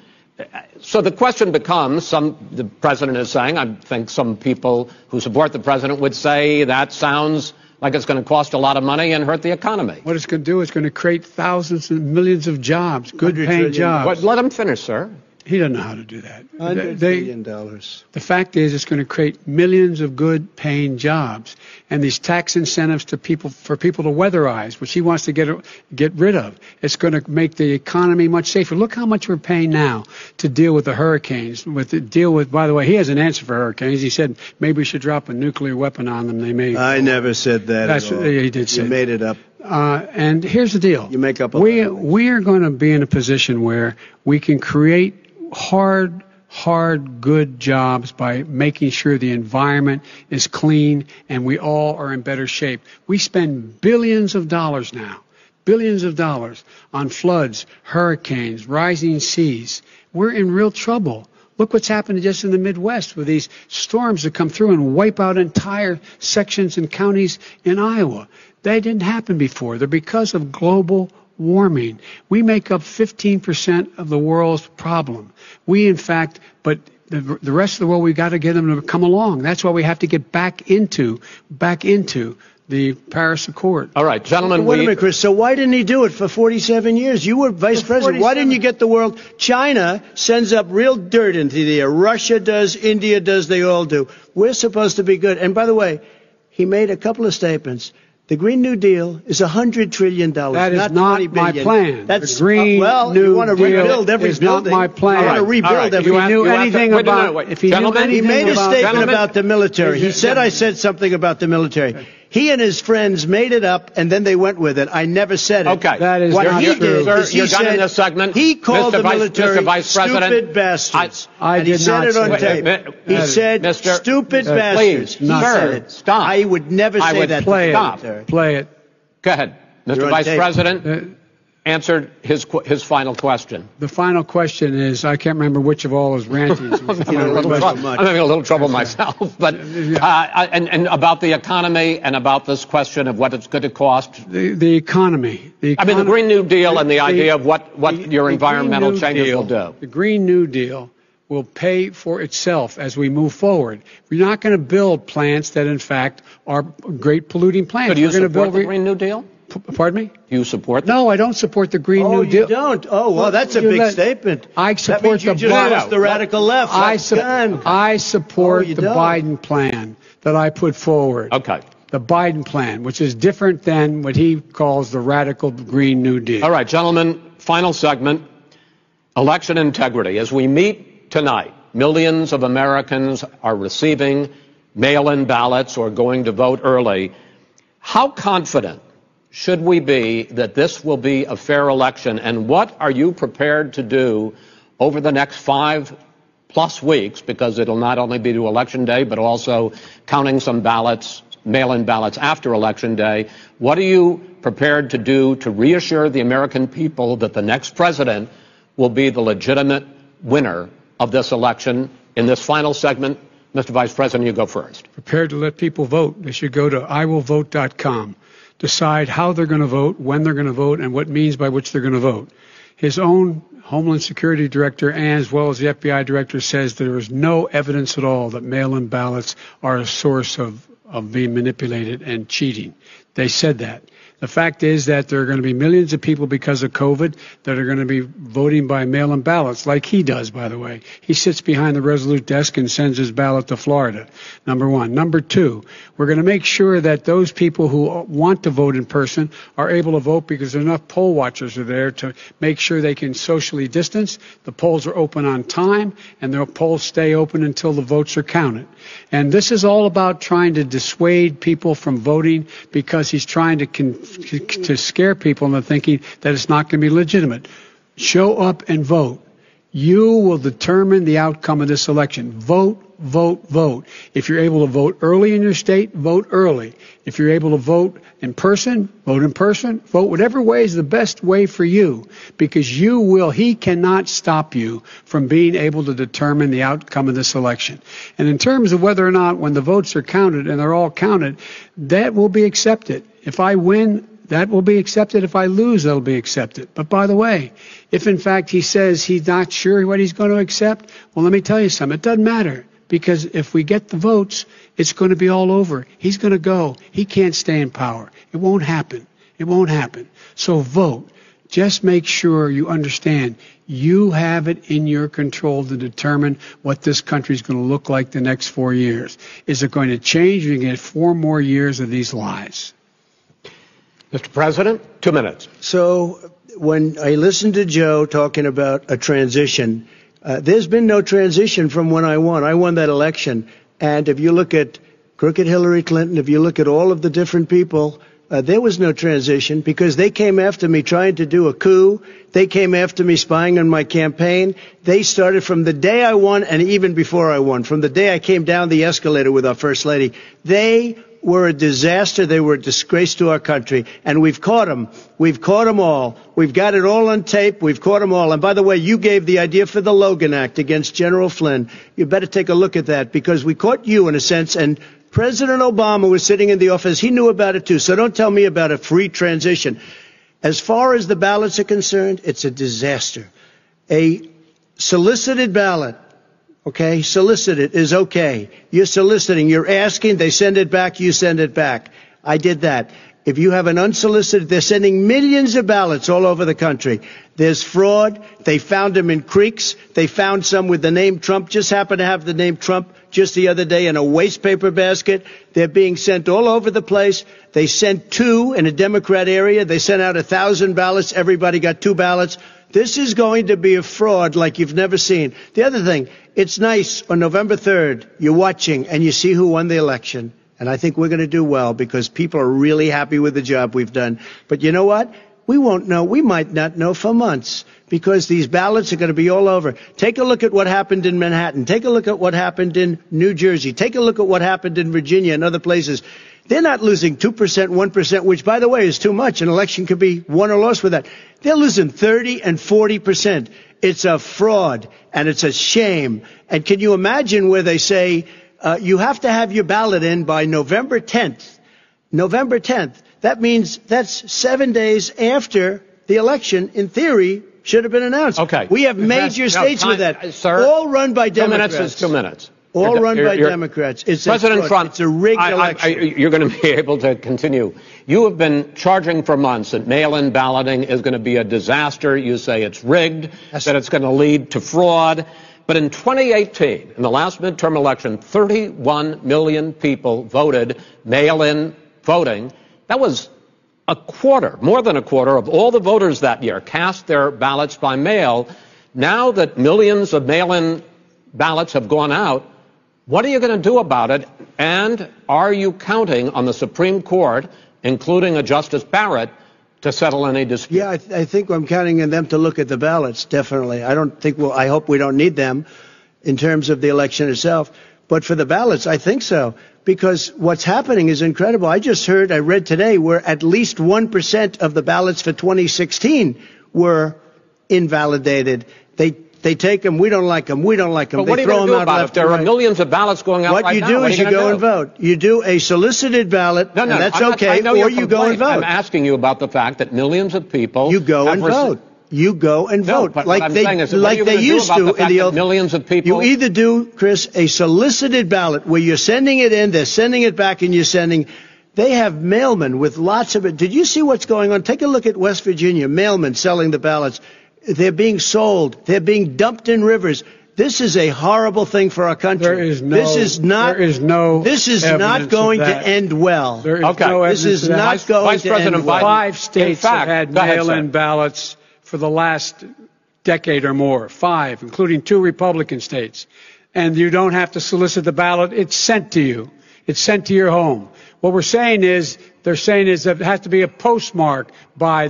So the question becomes, the president is saying, I think some people who support the president would say that sounds like it's going to cost a lot of money and hurt the economy. What it's going to do is going to create thousands and millions of jobs, good-paying jobs. Let him finish, sir. He doesn't know how to do that. $100 billion. The fact is, it's going to create millions of good-paying jobs, and these tax incentives for people to weatherize, which he wants to get rid of. It's going to make the economy much safer. Look how much we're paying now to deal with the hurricanes. By the way, he has an answer for hurricanes. He said maybe we should drop a nuclear weapon on them. They may. I never said that. That's at all. He did say. You made it up. And here's the deal. You make up. We are going to be in a position where we can create hard, good jobs by making sure the environment is clean and we all are in better shape. We spend billions of dollars now, on floods, hurricanes, rising seas. We're in real trouble. Look what's happened just in the Midwest with these storms that come through and wipe out entire sections and counties in Iowa. That didn't happen before. They're because of global warming. We make up 15% of the world's problem. But the rest of the world, we've got to get them to come along. That's why we have to get back into the Paris Accord. All right, gentlemen. Wait a minute, Chris. So why didn't he do it for 47 years? You were vice president. Why didn't you get the world? China sends up real dirt into the air. Russia does. India does. They all do. We're supposed to be good. And by the way, he made a couple of statements. The Green New Deal is $100 trillion. That is not not my plan. That's the Green New you want to rebuild Deal every is building. Not my plan. You want to rebuild every If he knew anything about, he made a statement about the military. He said I said something about the military. He and his friends made it up, and then they went with it. I never said it. Okay. That is what not he true. did is You're done in this segment. He called the military stupid bastards. I and he did said not it on say tape. He said stupid bastards. Please, He said it. Stop. I would never say that. Play it. Go ahead. Mr. Vice President answered his final question. The final question is, I can't remember which of all his rantings. I'm having a little trouble myself. But and about the economy and about this question of what it's going to cost. The economy. I mean, the Green New Deal and the idea of what your environmental changes will do. The Green New Deal will pay for itself as we move forward. We're not going to build plants that, in fact, are great polluting plants. So do you support the Green New Deal? Pardon me? Do you support that? No, I don't support the Green New Deal. Oh, you don't? Oh, well, that's a big statement. I support the radical left. I support the Biden plan that I put forward. Okay. The Biden plan, which is different than what he calls the radical Green New Deal. All right, gentlemen, final segment, election integrity. As we meet tonight, millions of Americans are receiving mail-in ballots or going to vote early. How confident should we be that this will be a fair election, and what are you prepared to do over the next 5+ weeks, because it'll not only be to Election Day, but also counting some ballots, mail-in ballots after Election Day. What are you prepared to do to reassure the American people that the next president will be the legitimate winner of this election? In this final segment, Mr. Vice President, you go first. Prepared to let people vote. They should go to iwillvote.com. Decide how they're going to vote, when they're going to vote, and what means by which they're going to vote. His own Homeland Security Director, and as well as the FBI Director, says there is no evidence at all that mail-in ballots are a source of being manipulated and cheating. They said that. The fact is that there are going to be millions of people because of COVID that are going to be voting by mail-in ballots, like he does, by the way. He sits behind the Resolute desk and sends his ballot to Florida, number one. Number two, we're going to make sure that those people who want to vote in person are able to vote because enough poll watchers are there to make sure they can socially distance. The polls are open on time, and the polls stay open until the votes are counted. And this is all about trying to dissuade people from voting because he's trying to scare people into thinking that it's not going to be legitimate. Show up and vote. You will determine the outcome of this election. Vote, vote, vote. If you're able to vote early in your state, vote early. If you're able to vote in person, vote in person. Vote whatever way is the best way for you, because he cannot stop you from being able to determine the outcome of this election. And in terms of whether or not when the votes are counted, and they're all counted, that will be accepted. If I win, that will be accepted. If I lose, that'll be accepted. But by the way, if in fact he says he's not sure what he's going to accept, well, let me tell you something. It doesn't matter, because if we get the votes, it's going to be all over. He's going to go. He can't stay in power. It won't happen. It won't happen. So vote. Just make sure you understand you have it in your control to determine what this country is going to look like the next 4 years. Is it going to change? You're going to get 4 more years of these lies. Mr. President, 2 minutes. So when I listened to Joe talking about a transition, there's been no transition from when I won. I won that election. And if you look at crooked Hillary Clinton, if you look at all of the different people, there was no transition because they came after me trying to do a coup. They came after me spying on my campaign. They started from the day I won and even before I won, from the day I came down the escalator with our First Lady. They were a disaster. They were a disgrace to our country. And we've caught them. We've caught them all. We've got it all on tape. We've caught them all. And by the way, you gave the idea for the Logan Act against General Flynn. You better take a look at that, because we caught you in a sense. And President Obama was sitting in the office. He knew about it too. So don't tell me about a free transition. As far as the ballots are concerned, it's a disaster. A solicited ballot, okay, solicited is okay. You're soliciting, you're asking, they send it back, you send it back. I did that. If you have an unsolicited, they're sending millions of ballots all over the country. There's fraud. They found them in creeks. They found some with the name Trump, just happened to have the name Trump just the other day in a waste paper basket. They're being sent all over the place. They sent 2 in a Democrat area. They sent out 1,000 ballots. Everybody got 2 ballots. This is going to be a fraud like you've never seen. The other thing, it's nice on November 3rd, you're watching and you see who won the election. And I think we're going to do well because people are really happy with the job we've done. But you know what? We won't know. We might not know for months because these ballots are going to be all over. Take a look at what happened in Manhattan. Take a look at what happened in New Jersey. Take a look at what happened in Virginia and other places. They're not losing 2%, 1%, which, by the way, is too much. An election could be won or lost with that. They're losing 30 and 40%. It's a fraud, and it's a shame. And can you imagine where they say you have to have your ballot in by November 10th? November 10th. That means that's 7 days after the election, in theory, should have been announced. Okay. We have major states with that. Sir, all run by Democrats. 2 minutes is 2 minutes. All run by Democrats. It's President Trump, it's a rigged election. You're going to be able to continue. You have been charging for months that mail-in balloting is going to be a disaster. You say it's rigged, that it's going to lead to fraud. But in 2018, in the last midterm election, 31 million people voted mail-in voting. That was a quarter, more than a quarter of all the voters that year cast their ballots by mail. Now that millions of mail-in ballots have gone out, what are you going to do about it? And are you counting on the Supreme Court, including a Justice Barrett, to settle any dispute? Yeah, I think I'm counting on them to look at the ballots, definitely. I hope we don't need them in terms of the election itself. But for the ballots, I think so. Because what's happening is incredible. I read today, where at least 1% of the ballots for 2016 were invalidated. They take them. We don't like them. We don't like them. But what are you going to do about it? If there are millions of ballots going out right now, what you do is you go and vote. You do a solicited ballot, and that's okay, or you go and vote. I'm asking you about the fact that millions of people... You go and vote. You go and vote. But like they used to in the old... Millions of people... You either do, Chris, a solicited ballot where you're sending it in, they're sending it back, and you're sending... They have mailmen with lots of it. Did you see what's going on? Take a look at West Virginia, mailmen selling the ballots. They're being sold. They're being dumped in rivers. This is a horrible thing for our country. This is not going to end well. There is no evidence this is of that. not going to end well. 5 states have had mail-in ballots for the last decade or more. 5, including 2 Republican states. And you don't have to solicit the ballot. It's sent to you. It's sent to your home. What they're saying is that it has to be a postmark by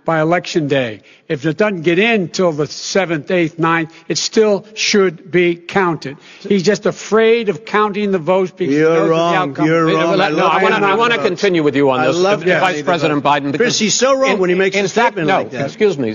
election day. If it doesn't get in till the 7th, 8th, 9th, it still should be counted. He's just afraid of counting the votes because You're wrong. You're wrong. I want to continue with you on this, Vice President Biden. Chris, he's so wrong when he makes a statement like that. Excuse me.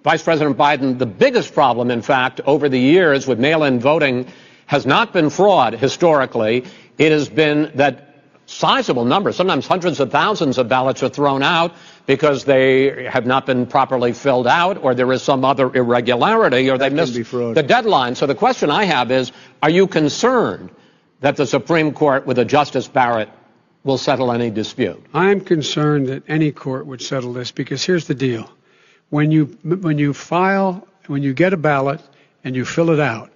Vice President Biden, the biggest problem, in fact, over the years with mail-in voting has not been fraud historically. It has been that sizable numbers, sometimes hundreds of thousands of ballots are thrown out because they have not been properly filled out, or there is some other irregularity, or they missed the deadline. So the question I have is, are you concerned that the Supreme Court with a Justice Barrett will settle any dispute? I'm concerned that any court would settle this because here's the deal. When you get a ballot and you fill it out,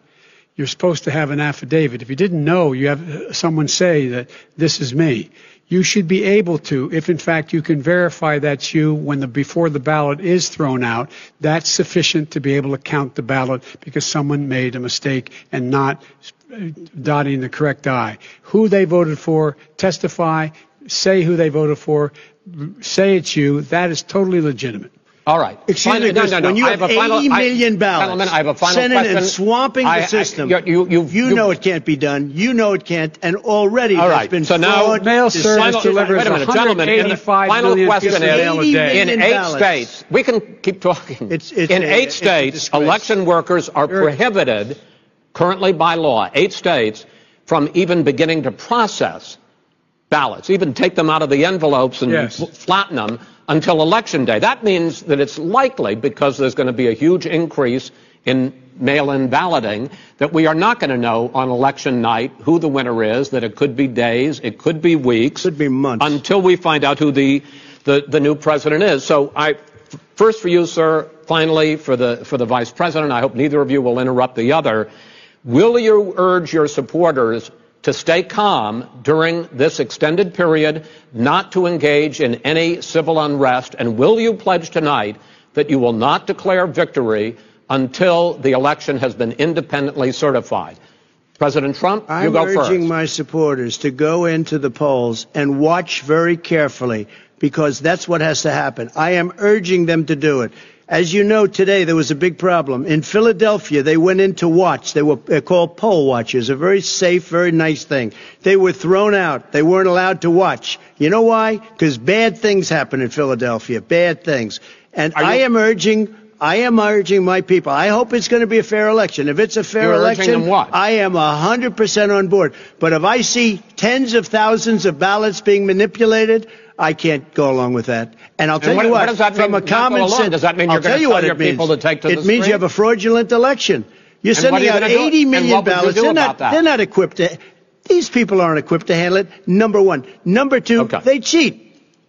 you're supposed to have an affidavit. If you didn't know, you have someone say that this is me. You should be able to, if in fact you can verify that's you before the ballot is thrown out, that's sufficient to be able to count the ballot because someone made a mistake and not dotting the correct I. Who they voted for, testify, say who they voted for, say it's you. That is totally legitimate. All right. Excuse me, when you have 80 million ballots sent in and swamping the system, you know it can't be done. You know it can't, and already there's been fraud. Now, mail service delivers 185 million pieces of mail a day. In 8 states, we can keep talking. In 8 states, election workers are prohibited, currently by law, 8 states, from even beginning to process ballots, even take them out of the envelopes and flatten them until Election Day. That means that it's likely, because there's going to be a huge increase in mail-in balloting, that we are not going to know on election night who the winner is, that it could be days, it could be weeks, could be months, until we find out who the new president is. So first for you, sir, finally for the Vice President, I hope neither of you will interrupt the other. Will you urge your supporters to stay calm during this extended period, not to engage in any civil unrest? And will you pledge tonight that you will not declare victory until the election has been independently certified? President Trump, you go first. I'm urging my supporters to go into the polls and watch very carefully, because that's what has to happen. I am urging them to do it. As you know, today there was a big problem. In Philadelphia, they went in to watch. They're called poll watchers, a very safe, very nice thing. They were thrown out. They weren't allowed to watch. You know why? Because bad things happen in Philadelphia, bad things. And I am urging my people. I hope it's going to be a fair election. If it's a fair election, I am 100% on board. But if I see tens of thousands of ballots being manipulated, I can't go along with that. And I'll tell you what, from a common sense, does that mean you're going to tell your people to take to the street? It means you have a fraudulent election. You're sending out 80 million ballots. They're not equipped to. These people aren't equipped to handle it. Number one. Number two, they cheat.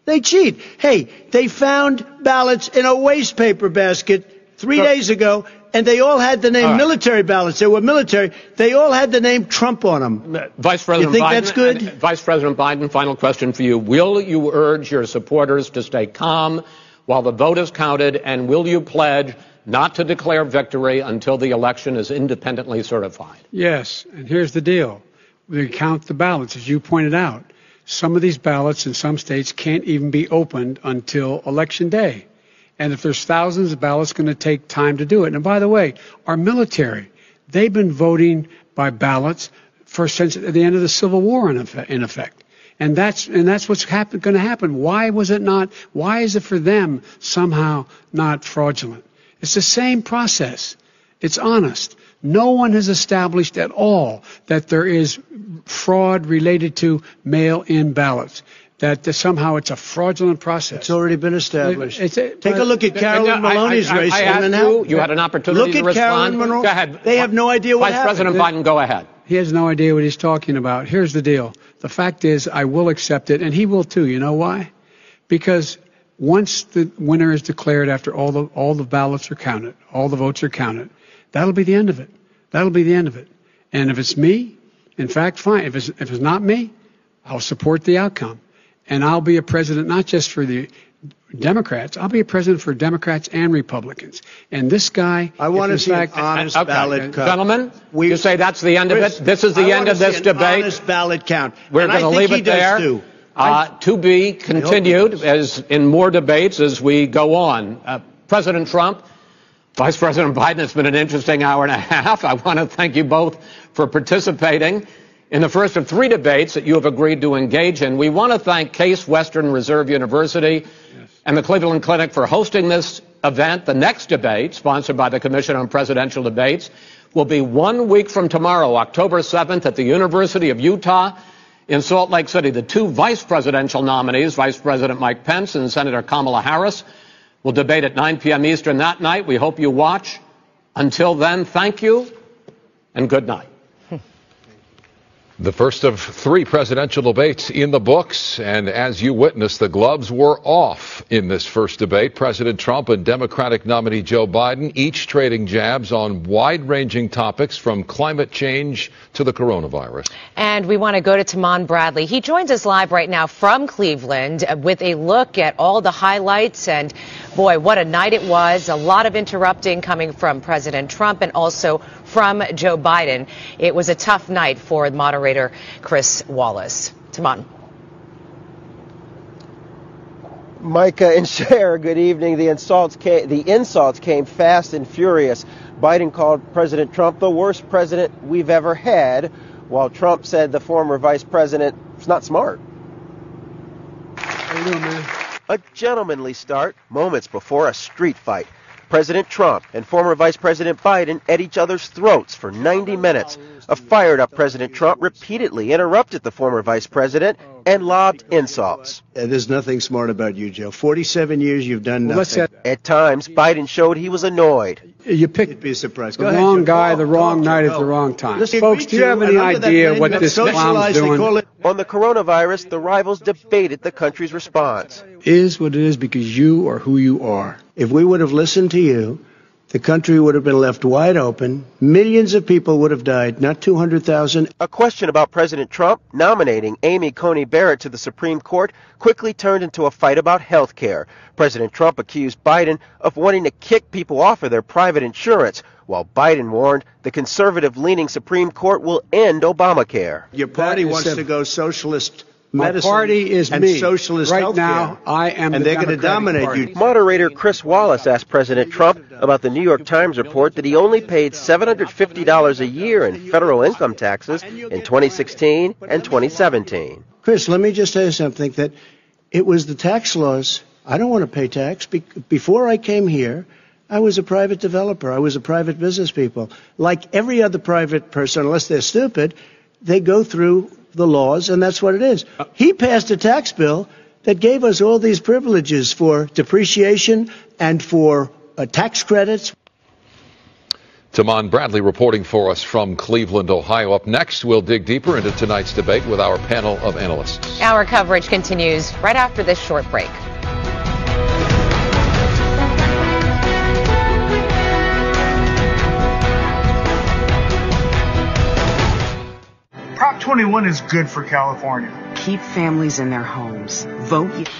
They cheat. Hey, they found ballots in a waste paper basket 3 days ago, and they all had the name military ballots. They were military. They all had the name Trump on them. Vice President you think Biden, that's good? Vice President Biden, final question for you. Will you urge your supporters to stay calm while the vote is counted, and will you pledge not to declare victory until the election is independently certified? Yes, and here's the deal. We count the ballots, as you pointed out. Some of these ballots in some states can't even be opened until Election Day. And if there's thousands of ballots, it's going to take time to do it. And by the way, our military, they've been voting by ballots since the end of the Civil War, in effect. And that's what's going to happen. Why is it for them somehow not fraudulent? It's the same process. It's honest. No one has established at all that there is fraud related to mail-in ballots, that somehow it's a fraudulent process. It's already been established. Take a look at Carolyn Maloney's race. You had an opportunity to respond. Look at Carolyn Maloney. Go ahead. They have no idea what happened. Vice President Biden, go ahead. He has no idea what he's talking about. Here's the deal. The fact is, I will accept it, and he will too. You know why? Because once the winner is declared, after all the ballots are counted, all the votes are counted, that'll be the end of it. That'll be the end of it. And if it's me, in fact, fine. If it's not me, I'll support the outcome. And I'll be a president not just for the Democrats. I'll be a president for Democrats and Republicans. And this guy, I want to see an honest ballot count. Gentlemen, you say that's the end of it? This is the end of this debate? Honest ballot count. We're going to leave it there. To be continued as in more debates as we go on. President Trump, Vice President Biden, it's been an interesting hour and a half. I want to thank you both for participating in the first of 3 debates that you have agreed to engage in. We want to thank Case Western Reserve University and the Cleveland Clinic for hosting this event. The next debate, sponsored by the Commission on Presidential Debates, will be 1 week from tomorrow, October 7th, at the University of Utah in Salt Lake City. The 2 vice presidential nominees, Vice President Mike Pence and Senator Kamala Harris, will debate at 9 p.m. Eastern that night. We hope you watch. Until then, thank you and good night. The first of 3 presidential debates in the books, and as you witnessed, the gloves were off in this first debate. President Trump and Democratic nominee Joe Biden, each trading jabs on wide-ranging topics from climate change to the coronavirus. And we want to go to Mawon Bradley. He joins us live right now from Cleveland with a look at all the highlights. And boy, what a night it was. A lot of interrupting coming from President Trump and also from Joe Biden. It was a tough night for moderator Chris Wallace. Mawon. Micah and Cher, good evening. The insults came fast and furious. Biden called President Trump the worst president we've ever had, while Trump said the former vice president is not smart. How you doing, man? A gentlemanly start, moments before a street fight. President Trump and former Vice President Biden at each other's throats for 90 minutes. A fired-up President Trump repeatedly interrupted the former vice president and lobbed insults. There's nothing smart about you, Joe. 47 years you've done nothing. At times, Biden showed he was annoyed. You picked be surprised. The wrong guy, the wrong night at the wrong time. Folks, do you have any idea what this clown's doing? On the coronavirus, the rivals debated the country's response. Is what it is because you are who you are. If we would have listened to you, the country would have been left wide open. Millions of people would have died, not 200,000. A question about President Trump nominating Amy Coney Barrett to the Supreme Court quickly turned into a fight about health care. President Trump accused Biden of wanting to kick people off of their private insurance, while Biden warned the conservative-leaning Supreme Court will end Obamacare. Your party wants to go socialist medicine. My party is and me. Socialist right healthcare. now, I am and the they're going to dominate Party. you. Moderator Chris Wallace asked President Trump about the New York Times report that he only paid $750 a year in federal income taxes in 2016 and 2017. Chris, let me just tell you something, that it was the tax laws. I don't want to pay tax. Before I came here, I was a private developer. I was a private business people. Like every other private person, unless they're stupid, they go through the laws, and that's what it is. He passed a tax bill that gave us all these privileges for depreciation and for tax credits. Mawon Bradley reporting for us from Cleveland, Ohio. Up next, we'll dig deeper into tonight's debate with our panel of analysts. Our coverage continues right after this short break. Prop 21 is good for California. Keep families in their homes. Vote.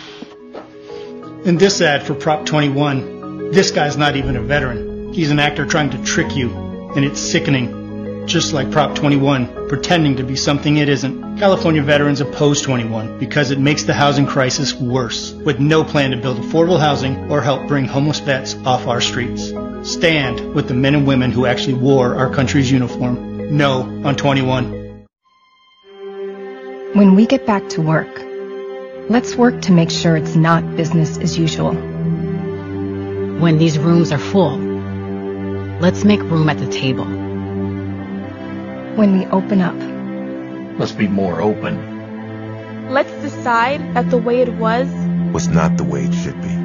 In this ad for Prop 21, this guy's not even a veteran. He's an actor trying to trick you, and it's sickening. Just like Prop 21, pretending to be something it isn't. California veterans oppose 21 because it makes the housing crisis worse, with no plan to build affordable housing or help bring homeless vets off our streets. Stand with the men and women who actually wore our country's uniform. No on 21. When we get back to work, let's work to make sure it's not business as usual. When these rooms are full, let's make room at the table. When we open up, Let's be more open. Let's decide that the way it was not the way it should be.